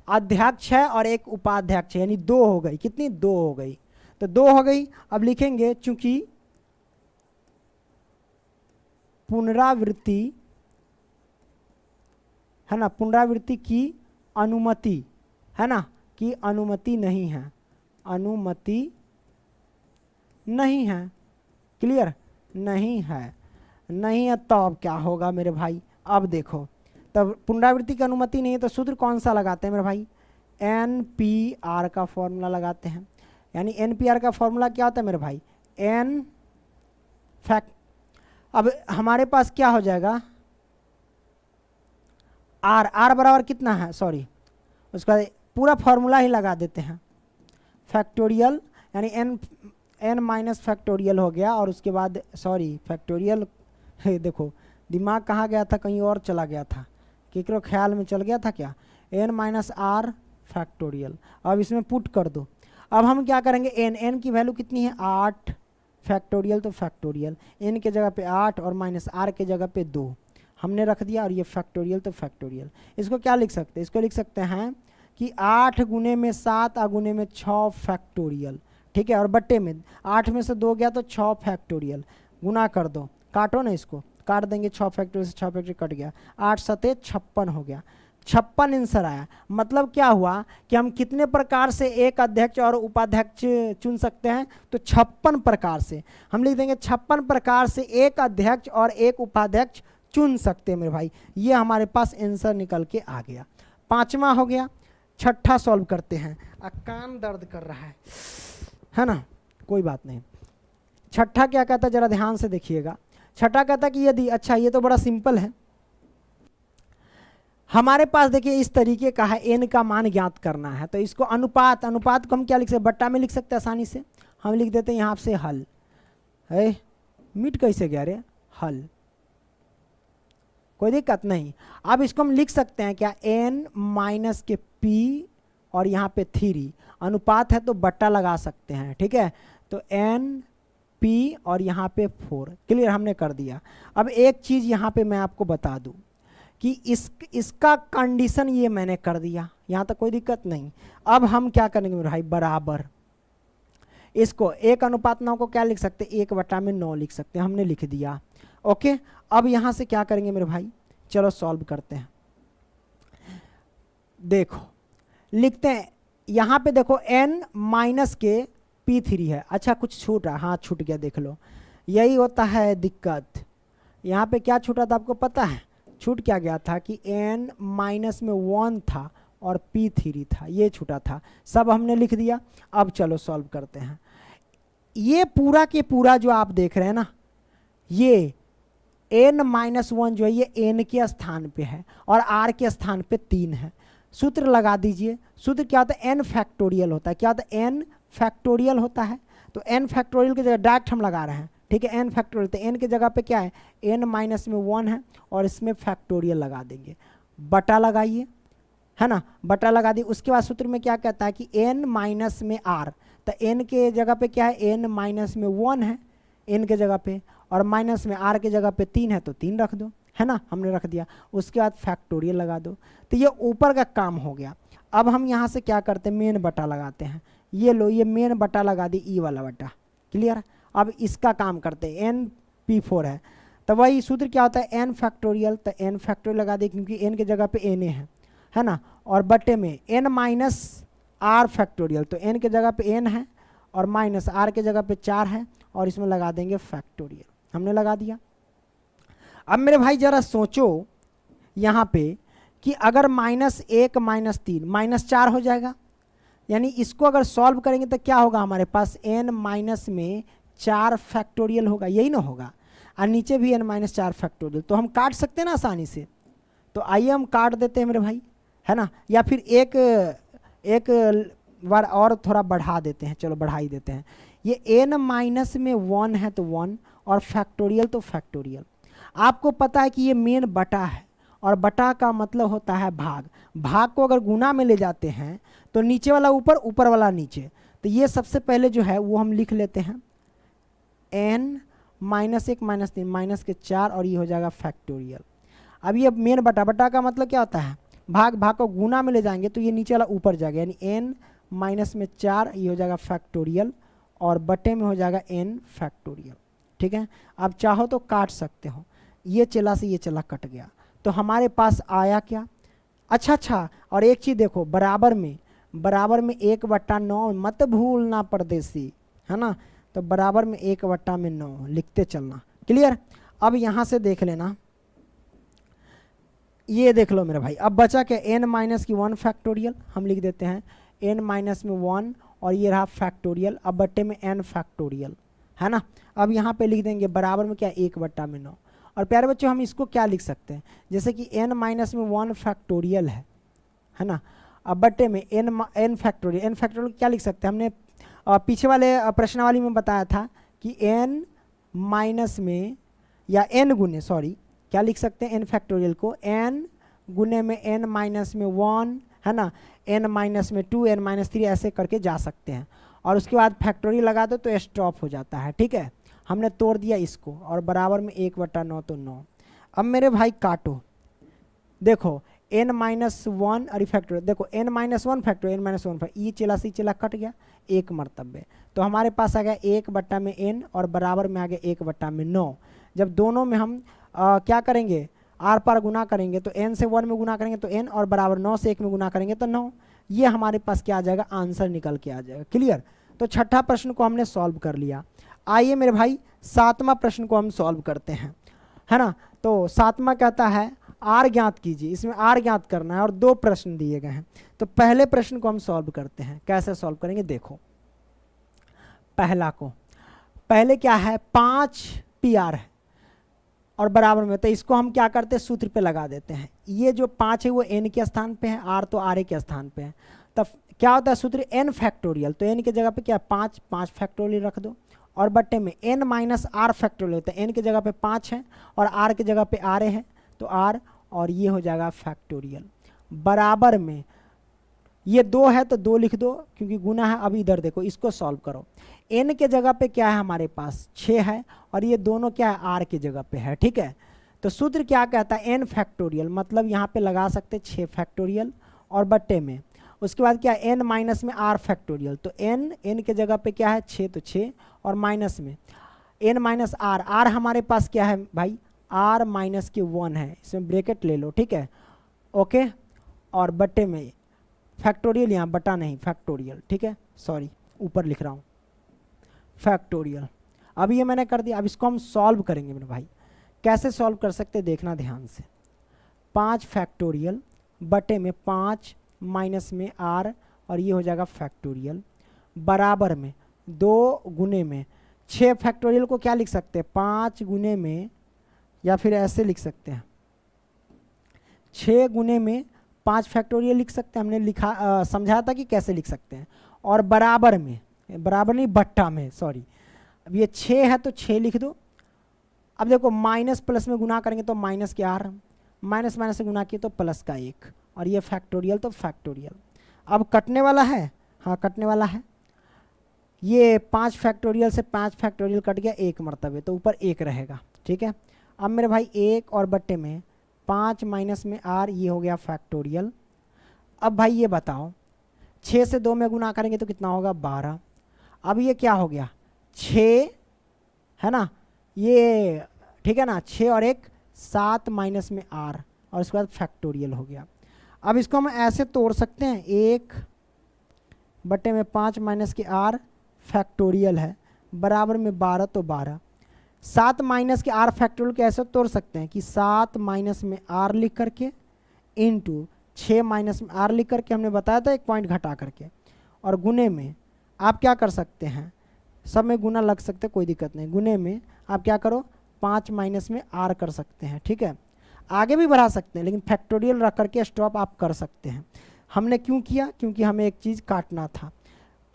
अध्यक्ष है और एक उपाध्यक्ष है, यानी 2 हो गई, कितनी 2 हो गई, तो 2 हो गई। अब लिखेंगे चूंकि पुनरावृत्ति, है ना, पुनरावृत्ति की अनुमति, है ना, की अनुमति नहीं है, अनुमति नहीं है। क्लियर, नहीं है, नहीं है तो अब क्या होगा मेरे भाई, अब देखो, तब पुनरावृत्ति की अनुमति नहीं है तो सूत्र कौन सा लगाते हैं मेरे भाई, NPR का फॉर्मूला लगाते हैं। यानी NPR का फॉर्मूला क्या होता है मेरे भाई, n फैक्ट, अब हमारे पास क्या हो जाएगा, r बराबर कितना है, सॉरी उसका पूरा फॉर्मूला ही लगा देते हैं, फैक्टोरियल, यानी n माइनस फैक्टोरियल हो गया, और उसके बाद सॉरी फैक्टोरियल, देखो दिमाग कहाँ गया था, कहीं और चला गया था, केकरो ख्याल में चल गया था क्या, n माइनस r फैक्टोरियल। अब इसमें पुट कर दो। अब हम क्या करेंगे, n की वैल्यू कितनी है 8, फैक्टोरियल तो फैक्टोरियल, n के जगह पे 8 और माइनस r के जगह पे 2 हमने रख दिया, और ये फैक्टोरियल तो फैक्टोरियल। इसको क्या लिख सकते हैं, इसको लिख सकते हैं कि 8 गुने में 7 और गुने में 6 फैक्टोरियल, ठीक है, और बट्टे में 8 में से 2 गया तो 6 फैक्टोरियल, गुना कर दो, काटो ना इसको, काट देंगे, 6 फैक्टोरियल से 6 फैक्टोरियल कट गया, 8 सते 56 हो गया, 56 आंसर आया। मतलब क्या हुआ कि हम कितने प्रकार से एक अध्यक्ष और उपाध्यक्ष चुन सकते हैं, तो 56 प्रकार से। हम लिख देंगे 56 प्रकार से एक अध्यक्ष और एक उपाध्यक्ष चुन सकते हैं मेरे भाई। ये हमारे पास आंसर निकल के आ गया। 5वां हो गया। 6ठा सॉल्व करते हैं। कान दर्द कर रहा है ना, कोई बात नहीं। 6ठा क्या कहता है जरा ध्यान से देखिएगा। 6ठा कहता कि यदि, अच्छा ये तो बड़ा सिंपल है, हमारे पास देखिए इस तरीके का है, n का मान ज्ञात करना है, तो इसको अनुपात को हम क्या लिख सकते हैं, बट्टा में लिख सकते हैं आसानी से। हम लिख देते हैं यहाँ से हल है, मिट कैसे गया रे, हल, कोई दिक्कत नहीं। अब इसको हम लिख सकते हैं क्या, n माइनस के p और यहाँ पे 3, अनुपात है तो बट्टा लगा सकते हैं, ठीक है। तो n p और यहाँ पे 4, क्लियर, हमने कर दिया। अब एक चीज़ यहाँ पे मैं आपको बता दूँ कि इसका कंडीशन ये मैंने कर दिया, यहाँ तक कोई दिक्कत नहीं। अब हम क्या करेंगे मेरे भाई, बराबर इसको 1:9 को क्या लिख सकते, 1/9 लिख सकते हैं, हमने लिख दिया। ओके, अब यहाँ से क्या करेंगे मेरे भाई, चलो सॉल्व करते हैं। देखो लिखते हैं यहाँ पे, देखो n माइनस के p3 है। अच्छा कुछ छूटा, हाँ छूट गया, देख लो, यही होता है दिक्कत। यहाँ पे क्या छूटा था आपको पता है, छूट क्या गया था कि n माइनस में 1 था और p3 था, ये छूटा था, सब हमने लिख दिया। अब चलो सॉल्व करते हैं। ये पूरा के पूरा जो आप देख रहे हैं ना, ये n-1 जो है ये n के स्थान पे है और r के स्थान पे 3 है। सूत्र लगा दीजिए। सूत्र क्या होता है, n फैक्टोरियल होता है। क्या होता है, n फैक्टोरियल होता है। तो n फैक्टोरियल की जगह डायरेक्ट हम लगा रहे हैं, ठीक है, n फैक्टोरियल, तो n की जगह पे क्या है, n माइनस में 1 है और इसमें फैक्टोरियल लगा देंगे, बटा लगाइए, है ना, बटा लगा दी। उसके बाद सूत्र में क्या कहता है कि n माइनस में r, तो n के जगह पे क्या है, n माइनस में 1 है n के जगह पे, और माइनस में r के जगह पे 3 है तो 3 रख दो, है ना, हमने रख दिया। उसके बाद फैक्टोरियल लगा दो। तो ये ऊपर का काम हो गया। अब हम यहाँ से क्या करते हैं, मेन बटा लगाते हैं। ये लो, ये मेन बटा लगा दी, ई वाला बटा, क्लियर। अब इसका काम करते हैं, n p4 है, तो वही सूत्र क्या होता है, n फैक्टोरियल, तो n फैक्टोरियल लगा दे क्योंकि n के जगह पे na है ना, और बटे में n माइनस r फैक्टोरियल, तो n के जगह पे n है और माइनस r के जगह पे 4 है और इसमें लगा देंगे फैक्टोरियल, हमने लगा दिया। अब मेरे भाई जरा सोचो यहाँ पे कि अगर -1 -3 -4 हो जाएगा, यानी इसको अगर सॉल्व करेंगे तो क्या होगा, हमारे पास n माइनस में 4 फैक्टोरियल होगा, यही ना होगा, और नीचे भी n-4 फैक्टोरियल। तो हम काट सकते हैं ना आसानी से, तो आइए हम काट देते हैं मेरे भाई, है ना, या फिर एक बार और थोड़ा बढ़ा देते हैं, चलो बढ़ा ही देते हैं। ये n माइनस में 1 है तो 1 और फैक्टोरियल तो फैक्टोरियल। आपको पता है कि ये मेन बटा है और बटा का मतलब होता है भाग। भाग को अगर गुना में ले जाते हैं तो नीचे वाला ऊपर, ऊपर वाला नीचे। तो ये सबसे पहले जो है वो हम लिख लेते हैं n -1 -3 माइनस के 4 और ये हो जाएगा फैक्टोरियल। अब ये मेन बटा, बटा का मतलब क्या होता है, भाग, भाग को गुना में ले जाएंगे तो ये नीचे वाला ऊपर जाएगा, यानी n माइनस में 4 ये हो जाएगा फैक्टोरियल और बटे में हो जाएगा n फैक्टोरियल, ठीक है। अब चाहो तो काट सकते हो, ये चला से ये चला कट गया, तो हमारे पास आया क्या, अच्छा, और एक चीज़ देखो, बराबर में 1/9 मत भूलना परदेसी, है ना, तो बराबर में 1/9 लिखते चलना, क्लियर। अब यहाँ से देख लेना, ये देख लो मेरे भाई, अब बचा क्या, n माइनस की 1 फैक्टोरियल, हम लिख देते हैं n माइनस में 1 और ये रहा फैक्टोरियल, अब बट्टे में n फैक्टोरियल, है ना। अब यहाँ पे लिख देंगे बराबर में क्या, 1/9। और प्यारे बच्चों हम इसको क्या लिख सकते हैं, जैसे कि n माइनस में 1 फैक्टोरियल है ना, अब बट्टे में n फैक्टोरियल क्या लिख सकते हैं, हमने पीछे वाले प्रश्नावली में बताया था कि n माइनस में या n गुने, सॉरी क्या लिख सकते हैं, n फैक्टोरियल को n गुने में n माइनस में 1, है ना, n माइनस में 2, n माइनस 3 ऐसे करके जा सकते हैं। और उसके बाद फैक्टोरियल लगा दो तो स्टॉप हो जाता है, ठीक है। हमने तोड़ दिया इसको और बराबर में 1/9 तो 9। अब मेरे भाई काटो, देखो n माइनस 1 और फैक्टोरियल, देखो n minus 1 factorial, n minus 1 ये चला से चला कट गया, एक मरतबे, तो हमारे पास आ गया 1/n और बराबर में आ गया 1/9। जब दोनों में हम क्या करेंगे, आर पार गुना करेंगे तो n से 1 में गुना करेंगे तो n, और बराबर 9 से 1 में गुना करेंगे तो 9। ये हमारे पास क्या आ जाएगा, आंसर निकल के आ जाएगा। क्लियर। तो छठा प्रश्न को हमने सॉल्व कर लिया। आइए मेरे भाई सातवां प्रश्न को हम सॉल्व करते हैं, है ना। तो सातवां कहता है आर ज्ञात कीजिए। इसमें आर ज्ञात करना है और 2 प्रश्न दिए गए हैं। तो पहले प्रश्न को हम सॉल्व करते हैं। कैसे सॉल्व करेंगे, देखो पहला को, पहले क्या है 5 PR है और बराबर में, तो इसको हम क्या करते हैं, सूत्र पे लगा देते हैं। ये जो 5 है वो n के स्थान पे है, r तो RA के स्थान पे है। तब क्या होता है सूत्र n फैक्टोरियल, तो n की जगह पे क्या 5 फैक्टोरियल रख दो, और बट्टे में n माइनस r फैक्टोरियल होता है। n की जगह पे 5 है और r की जगह पे RA है तो r, और ये हो जाएगा फैक्टोरियल। बराबर में ये 2 है तो 2 लिख दो क्योंकि गुना है। अब इधर देखो, इसको सॉल्व करो। n के जगह पे क्या है हमारे पास 6 है और ये दोनों क्या है r की जगह पे है, ठीक है। तो सूत्र क्या कहता है, n फैक्टोरियल, मतलब यहाँ पे लगा सकते 6 फैक्टोरियल और बट्टे में उसके बाद क्या है n माइनस में r फैक्टोरियल। तो n के जगह पे क्या है 6 तो 6 और माइनस में n माइनस r हमारे पास क्या है भाई, r माइनस के 1 है, इसमें ब्रैकेट ले लो, ठीक है, ओके। और बट्टे में फैक्टोरियल, यहाँ बटा नहीं फैक्टोरियल, ठीक है, सॉरी ऊपर लिख रहा हूँ फैक्टोरियल। अब ये मैंने कर दिया। अब इसको हम सॉल्व करेंगे मेरे भाई। कैसे सॉल्व कर सकते देखना ध्यान से। 5 फैक्टोरियल बटे में 5 माइनस में r, और ये हो जाएगा फैक्टोरियल, बराबर में 2 गुने में 6 फैक्टोरियल को क्या लिख सकते हैं 5 गुने में, या फिर ऐसे लिख सकते हैं 6 गुने में 5 फैक्टोरियल लिख सकते हैं। हमने लिखा समझाया था कि कैसे लिख सकते हैं। और बराबर में, बराबर नहीं बट्टा में, सॉरी, अब ये 6 है तो 6 लिख दो। अब देखो माइनस प्लस में गुना करेंगे तो माइनस के r, माइनस माइनस से गुना किए तो प्लस का 1, और ये फैक्टोरियल तो फैक्टोरियल। अब कटने वाला है, हाँ कटने वाला है। ये 5 फैक्टोरियल से 5 फैक्टोरियल कट गया 1 मरतबे, तो ऊपर 1 रहेगा, ठीक है। अब मेरे भाई 1 और बट्टे में 5 माइनस में r, ये हो गया फैक्टोरियल। अब भाई ये बताओ 6 से 2 में गुना करेंगे तो कितना होगा 12। अब ये क्या हो गया 6 है ना, ये ठीक है ना, 6 और 1 7 माइनस में r, और उसके बाद फैक्टोरियल हो गया। अब इसको हम ऐसे तोड़ सकते हैं, 1 बटे में 5 माइनस के r फैक्टोरियल है, बराबर में 12 तो 12। 7 माइनस के r फैक्टोरियल को ऐसे तोड़ सकते हैं कि 7 माइनस में r लिख करके इंटू 6 माइनस में r लिख करके, हमने बताया था 1 पॉइंट घटा करके, और गुने में आप क्या कर सकते हैं, सब में गुना लग सकते, कोई दिक्कत नहीं। गुने में आप क्या करो 5 माइनस में r कर सकते हैं, ठीक है। आगे भी बढ़ा सकते हैं लेकिन फैक्टोरियल रख करके स्टॉप आप कर सकते हैं। हमने क्यों किया, क्योंकि हमें एक चीज़ काटना था।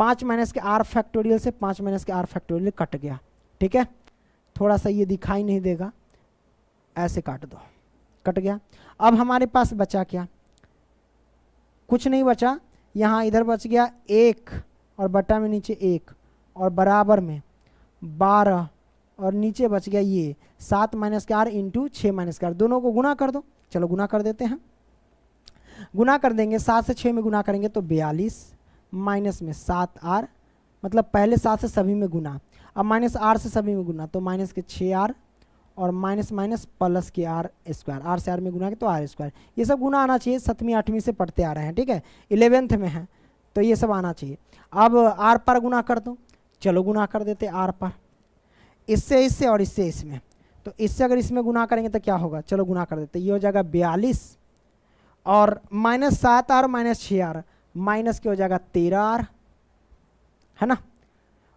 5 माइनस के r फैक्टोरियल से 5 माइनस के r फैक्टोरियल कट गया, ठीक है। थोड़ा सा ये दिखाई नहीं देगा, ऐसे काट दो, कट गया। अब हमारे पास बचा क्या, कुछ नहीं बचा। यहाँ इधर बच गया 1 और बटा में नीचे 1 और बराबर में 12, और नीचे बच गया ये 7 माइनस के r इंटू 6 माइनस के r। दोनों को गुना कर दो, चलो गुना कर देते हैं। गुना कर देंगे, 7 से 6 में गुना करेंगे तो 42 माइनस में 7r, मतलब पहले 7 से सभी में गुना, अब माइनस r से सभी में गुना तो माइनस के 6r, और माइनस माइनस प्लस के r स्क्वायर, r से r में गुना के तो r स्क्वायर। ये सब गुना आना चाहिए, 7वीं 8वीं से पढ़ते आ रहे हैं, ठीक है, 11th में है तो ये सब आना चाहिए। अब r पर गुना कर दो, चलो गुना कर देते r पर, इससे और इससे इसमें, तो इससे अगर इसमें गुना करेंगे तो क्या होगा, चलो गुना कर देते, ये हो जाएगा 42 और minus 7r minus 6r, minus के हो जाएगा 13r, है ना,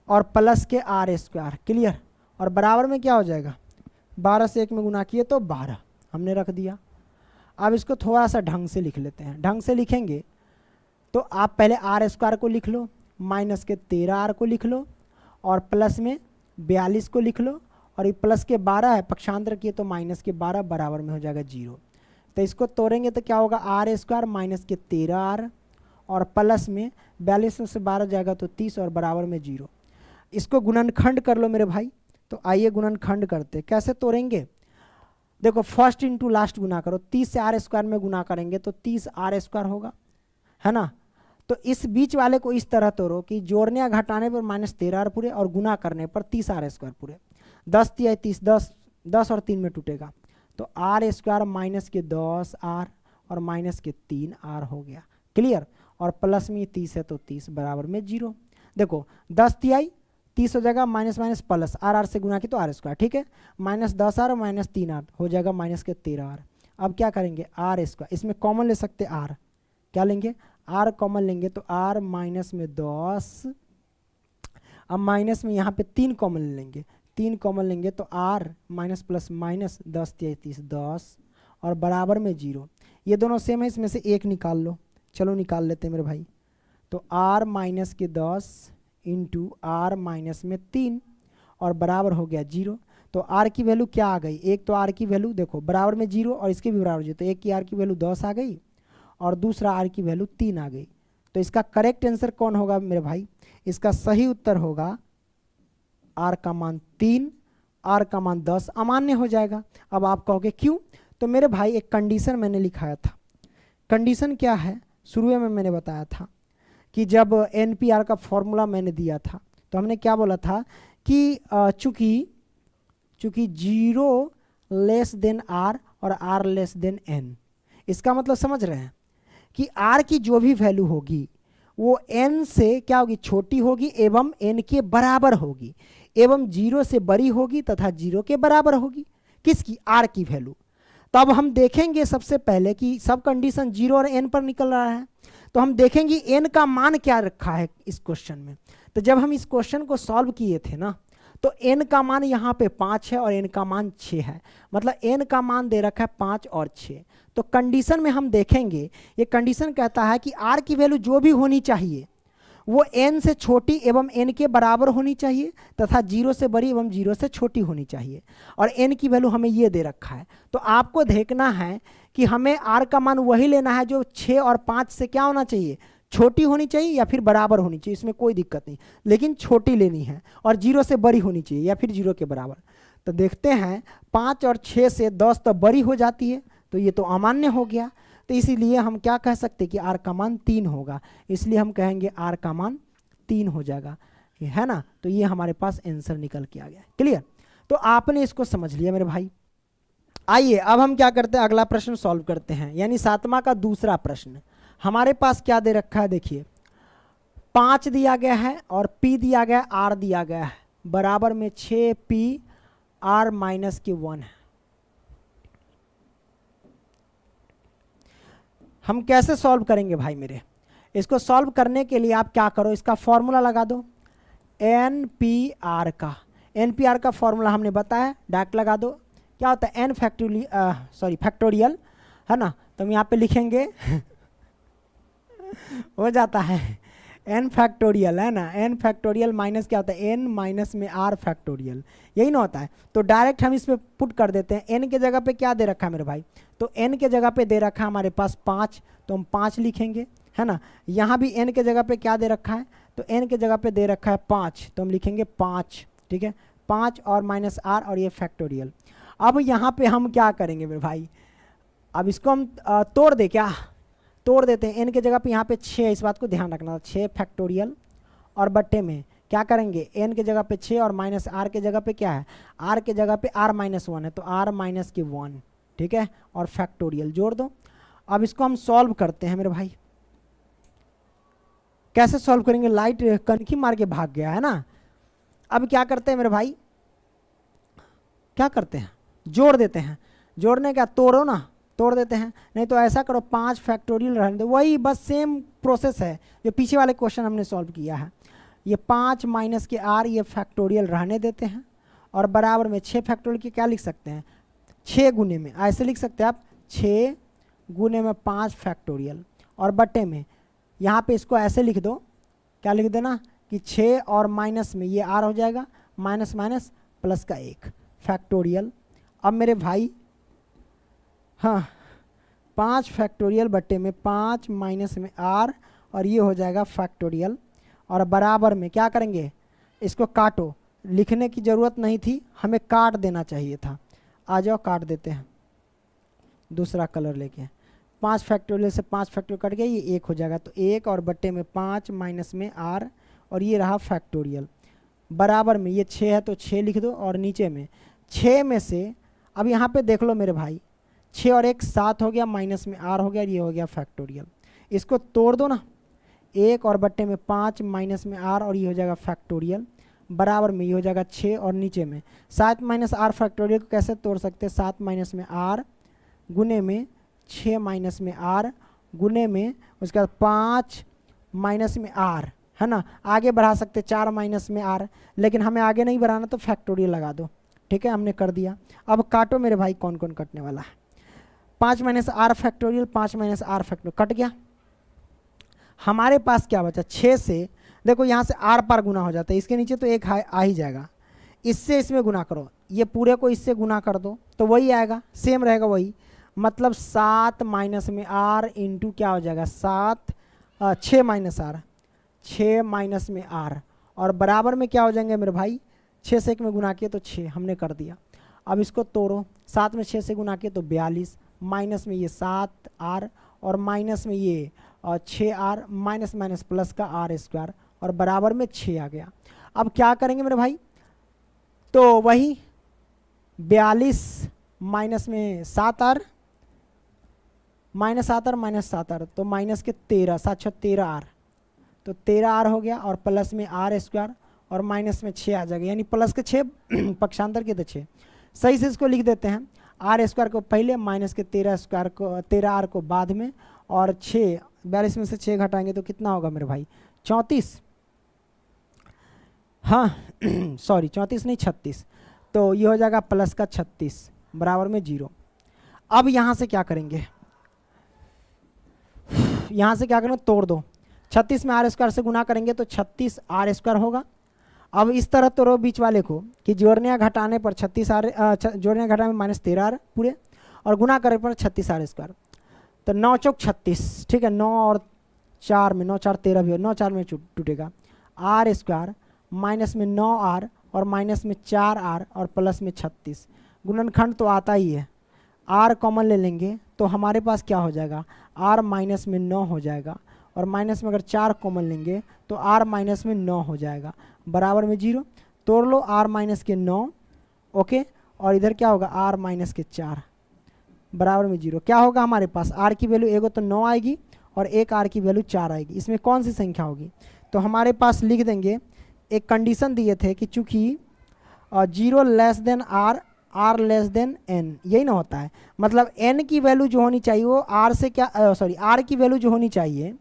और प्लस के r स्क्वायर। क्लियर। और बराबर में क्या हो जाएगा, 12 से 1 में गुना किए तो 12 हमने रख दिया। अब इसको थोड़ा सा ढंग से लिख लेते हैं। ढंग से लिखेंगे तो आप पहले r स्क्वायर को लिख लो, माइनस के 13r को लिख लो, और प्लस में 42 को लिख लो, और ये प्लस के 12 है, पक्षांतर किए तो माइनस के 12, बराबर में हो जाएगा 0। तो इसको तोड़ेंगे तो क्या होगा, r स्क्वायर माइनस के 13r, और प्लस में 42 में से 12 जाएगा तो 30, और बराबर में 0। इसको गुणनखंड कर लो मेरे भाई। तो आइए गुणनखंड करते। कैसे तोड़ेंगे, देखो फर्स्ट इंटू लास्ट गुना करो, 30 से r स्क्वायर में गुना करेंगे तो 30r स्क्वायर होगा, है ना। तो इस बीच वाले को इस तरह तोड़ो कि जोड़ने या घटाने पर माइनस 13r पूरे, और गुना करने पर 30r स्क्वायर पूरे। 10 तिया 30, 10 और 3 में टूटेगा, तो आर स्क्वायर माइनस के 10r और माइनस के 3r हो गया। क्लियर। और प्लस में 30 है तो 30 बराबर में 0। देखो 10 तिहाई 30 हो जाएगा, माइनस माइनस प्लस, आर से गुना की तो आर स्क्वायर, ठीक है। माइनस 10r और माइनस 3r हो जाएगा माइनस के 13r। अब क्या करेंगे, आर स्क्वायर, इसमें कॉमन ले सकते आर, क्या लेंगे, आर कॉमन लेंगे तो आर माइनस में 10, अब माइनस में यहाँ पे 3 कॉमन लेंगे, 3 कॉमन लेंगे तो आर माइनस प्लस माइनस 10 30 10 और बराबर में 0। ये दोनों सेम है, इसमें से एक निकाल लो। चलो निकाल लेते हैं मेरे भाई। तो आर माइनस के 10 इंटू आर माइनस में 3 और बराबर हो गया 0। तो आर की वैल्यू क्या आ गई, एक तो आर की वैल्यू देखो बराबर में 0 और इसके भी बराबर 0, तो एक की आर की वैल्यू 10 आ गई और दूसरा आर की वैल्यू 3 आ गई। तो इसका करेक्ट आंसर कौन होगा मेरे भाई, इसका सही उत्तर होगा आर का मान 3, आर का मान 10 अमान्य हो जाएगा। अब आप कहोगे क्यों, तो मेरे भाई एक कंडीशन मैंने लिखाया था। कंडीशन क्या है, शुरू में मैंने बताया था कि जब एनपीआर का फॉर्मूला मैंने दिया था तो हमने क्या बोला था कि चूंकि 0 लेस देन आर और आर लेस देन एन, इसका मतलब समझ रहे हैं कि आर की जो भी वैल्यू होगी वो एन से क्या होगी, छोटी होगी एवं एन के बराबर होगी एवं 0 से बड़ी होगी तथा 0 के बराबर होगी। किसकी, आर की वैल्यू। तो अब हम देखेंगे सबसे पहले कि सब कंडीशन 0 और एन पर निकल रहा है, तो हम देखेंगे एन का मान क्या रखा है इस क्वेश्चन में। तो जब हम इस क्वेश्चन को सॉल्व किए थे ना, तो एन का मान यहाँ पे 5 है और एन का मान 6 है, मतलब एन का मान दे रखा है 5 और 6। तो कंडीशन में हम देखेंगे, ये कंडीशन कहता है कि आर की वैल्यू जो भी होनी चाहिए वो एन से छोटी एवं एन के बराबर होनी चाहिए तथा 0 से बड़ी एवं 0 से छोटी होनी चाहिए, और एन की वैल्यू हमें ये दे रखा है। तो आपको देखना है कि हमें आर का मान वही लेना है जो 6 और 5 से क्या होना चाहिए, छोटी होनी चाहिए या फिर बराबर होनी चाहिए, इसमें कोई दिक्कत नहीं, लेकिन छोटी लेनी है, और 0 से बड़ी होनी चाहिए या फिर 0 के बराबर। तो देखते हैं 5 और 6 से 10 तो बड़ी हो जाती है, तो ये तो अमान्य हो गया। तो इसीलिए हम क्या कह सकते हैं कि आर का मान 3 होगा, इसलिए हम कहेंगे आर का मान 3 हो जाएगा, है ना। तो ये हमारे पास आंसर निकल के आ गया। क्लियर। तो आपने इसको समझ लिया मेरे भाई। आइए अब हम क्या करते हैं, अगला प्रश्न सॉल्व करते हैं, यानी 7वां का दूसरा प्रश्न। हमारे पास क्या दे रखा है, देखिए 5 दिया गया है और p दिया गया है, r दिया गया है, बराबर में 6p r माइनस के 1 है। हम कैसे सॉल्व करेंगे भाई मेरे, इसको सॉल्व करने के लिए आप क्या करो, इसका फॉर्मूला लगा दो NPR का। NPR का फॉर्मूला हमने बताया, डायरेक्ट लगा दो। क्या होता है, फैक्टोरियल, है ना। तो हम यहाँ पे लिखेंगे हो जाता है n फैक्टोरियल, है ना। n फैक्टोरियल माइनस क्या होता है, n माइनस में r फैक्टोरियल, यही ना होता है। तो डायरेक्ट हम इसमें पुट कर देते हैं। n के जगह पे क्या दे रखा है मेरे भाई, तो n के जगह पे दे रखा है हमारे पास 5, तो हम 5 लिखेंगे, है ना। यहाँ भी n के जगह पे क्या दे रखा है, तो n के जगह पे दे रखा है 5, तो हम लिखेंगे 5, ठीक है। 5 और माइनस r और ये फैक्टोरियल। अब यहाँ पे हम क्या करेंगे मेरे भाई, अब इसको हम तोड़ दे, क्या तोड़ देते हैं। n के जगह पे यहाँ पे 6, इस बात को ध्यान रखना, 6 फैक्टोरियल और बट्टे में क्या करेंगे, n के जगह पे 6 और माइनस r के जगह पे क्या है, r के जगह पे r माइनस 1 है, तो r माइनस के 1, ठीक है, और फैक्टोरियल जोड़ दो। अब इसको हम सॉल्व करते हैं मेरे भाई। कैसे सॉल्व करेंगे, लाइट कनखी मार के भाग गया है ना। अब क्या करते हैं मेरे भाई, क्या करते हैं, जोड़ देते हैं। जोड़ने का तोड़ो ना, तोड़ देते हैं, नहीं तो ऐसा करो 5 फैक्टोरियल रहने दो, वही बस सेम प्रोसेस है जो पीछे वाले क्वेश्चन हमने सॉल्व किया है। ये 5 माइनस के r ये फैक्टोरियल रहने देते हैं, और बराबर में 6 फैक्टोरियल की क्या लिख सकते हैं, 6 गुने में, ऐसे लिख सकते हैं आप, 6 गुने में 5 फैक्टोरियल, और बट्टे में यहाँ पे इसको ऐसे लिख दो, क्या लिख देना कि 6 और माइनस में ये r हो जाएगा, माइनस माइनस प्लस का 1 फैक्टोरियल। अब मेरे भाई हाँ 5 फैक्टोरियल बट्टे में 5 माइनस में r, और ये हो जाएगा फैक्टोरियल, और बराबर में क्या करेंगे, इसको काटो, लिखने की ज़रूरत नहीं थी, हमें काट देना चाहिए था। आ जाओ काट देते हैं, दूसरा कलर लेके। 5 फैक्टोरियल से 5 फैक्टोरियल कट गया, ये 1 हो जाएगा, तो 1 और बट्टे में 5 माइनस में r, और ये रहा फैक्टोरियल, बराबर में ये 6 है तो 6 लिख दो, और नीचे में 6 में से अब यहाँ पे देख लो मेरे भाई, 6 और 1 7 हो गया, माइनस में r हो गया, ये हो गया फैक्टोरियल। इसको तोड़ दो ना, 1 और बट्टे में 5 माइनस में r और ये हो जाएगा फैक्टोरियल, बराबर में ये हो जाएगा 6 और नीचे में 7 माइनस r फैक्टोरियल को कैसे तोड़ सकते हैं, 7 माइनस में r गुने में 6 माइनस में r गुने में उसके बाद 5 माइनस में r, है ना। आगे बढ़ा सकते 4 माइनस में r, लेकिन हमें आगे नहीं बढ़ाना तो फैक्टोरियल लगा दो, ठीक है, हमने कर दिया। अब काटो मेरे भाई कौन कौन कटने वाला है। 5 minus r factorial, 5 minus r factorial cut गया। हमारे पास क्या बचा, 6 से देखो यहाँ से r पार गुना हो जाता है, इसके नीचे तो एक आ ही जाएगा, इससे इसमें गुना करो, ये पूरे को इससे गुना कर दो तो वही आएगा, सेम रहेगा वही, मतलब 7 माइनस में r इंटू क्या हो जाएगा 6 माइनस r, 6 माइनस में r और बराबर में क्या हो जाएंगे मेरे भाई, 6 से 1 में गुना किए तो 6, हमने कर दिया। अब इसको तोड़ो, 7 में 6 से गुना किए तो 42, माइनस में ये 7r और माइनस में ये 6r, माइनस माइनस प्लस का r स्क्वायर और बराबर में 6 आ गया। अब क्या करेंगे मेरे भाई, तो वही 42 माइनस में 7r, minus 7r minus 7r तो माइनस के 13, 7 13r तो 13r हो गया और प्लस में r स्क्वायर और माइनस में 6 आ जाएगा, यानी प्लस के 6 पक्षांतर के तो 6। सही से इसको लिख देते हैं, r स्क्वायर को पहले, माइनस के 13 स्क्वायर को 13r को बाद में और 6, 42 में से 6 घटाएंगे तो कितना होगा मेरे भाई 34, हाँ सॉरी 34 नहीं 36, तो ये हो जाएगा प्लस का 36 बराबर में 0। अब यहाँ से क्या करेंगे, यहाँ से क्या करेंगे, तोड़ दो, 36 में r स्क्वायर से गुना करेंगे तो 36 r स्क्वायर होगा। अब इस तरह तोड़ो बीच वाले को कि जोड़ने या घटाने पर 36r, जोड़ने या घटाने में माइनस 13r पूरे और गुना करने पर 36r स्क्वायर, तो 9 चौक 36, ठीक है, 9 और 4 में 9 4 13 भी हो, 9 4 में टूटेगा, r स्क्वायर माइनस में 9r और माइनस में 4r और प्लस में 36, गुणनखंड तो आता ही है, r कॉमन ले लेंगे तो हमारे पास क्या हो जाएगा, r माइनस में 9 हो जाएगा और माइनस में अगर 4 कॉमन लेंगे तो r माइनस में 9 हो जाएगा, बराबर में 0। तोड़ लो r माइनस के 9, ओके, और इधर क्या होगा r माइनस के 4 बराबर में 0। क्या होगा हमारे पास, r की वैल्यू एगो तो 9 आएगी और एक r की वैल्यू 4 आएगी, इसमें कौन सी संख्या होगी, तो हमारे पास लिख देंगे, एक कंडीशन दिए थे कि चूँकि 0 less then r, r less than n, यही ना होता है, मतलब n की वैल्यू जो होनी चाहिए वो r से क्या सॉरी r की वैल्यू जो होनी चाहिए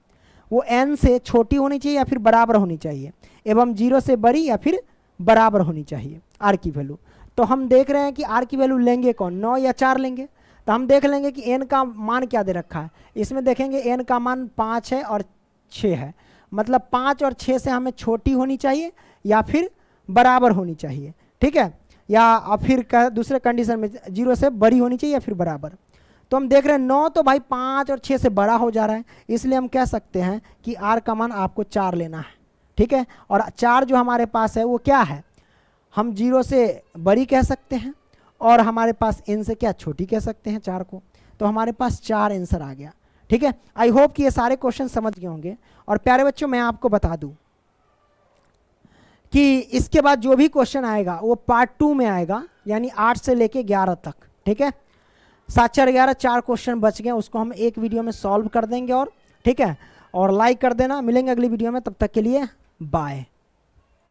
वो n से छोटी होनी चाहिए या फिर बराबर होनी चाहिए, एवं 0 से बड़ी या फिर बराबर होनी चाहिए r की वैल्यू। तो हम देख रहे हैं कि r की वैल्यू लेंगे कौन, 9 या 4 लेंगे, तो हम देख लेंगे कि n का मान क्या दे रखा है, इसमें देखेंगे n का मान 5 है और 6 है, मतलब 5 और 6 से हमें छोटी होनी चाहिए या फिर बराबर होनी चाहिए, ठीक है, या फिर दूसरे कंडीशन में 0 से बड़ी होनी चाहिए या फिर बराबर। तो हम देख रहे हैं 9 तो भाई 5 और 6 से बड़ा हो जा रहा है, इसलिए हम कह सकते हैं कि r का मान आपको 4 लेना है, ठीक है, और 4 जो हमारे पास है वो क्या है, हम 0 से बड़ी कह सकते हैं और हमारे पास n से क्या छोटी कह सकते हैं 4 को, तो हमारे पास 4 आंसर आ गया, ठीक है। आई होप कि ये सारे क्वेश्चन समझ गए होंगे। और प्यारे बच्चों मैं आपको बता दूं कि इसके बाद जो भी क्वेश्चन आएगा वो पार्ट 2 में आएगा, यानी 8 से लेके 11 तक, ठीक है, 7 4 11 4 क्वेश्चन बच गए, उसको हम एक वीडियो में सॉल्व कर देंगे, और ठीक है, और लाइक कर देना। मिलेंगे अगली वीडियो में, तब तक के लिए बाय।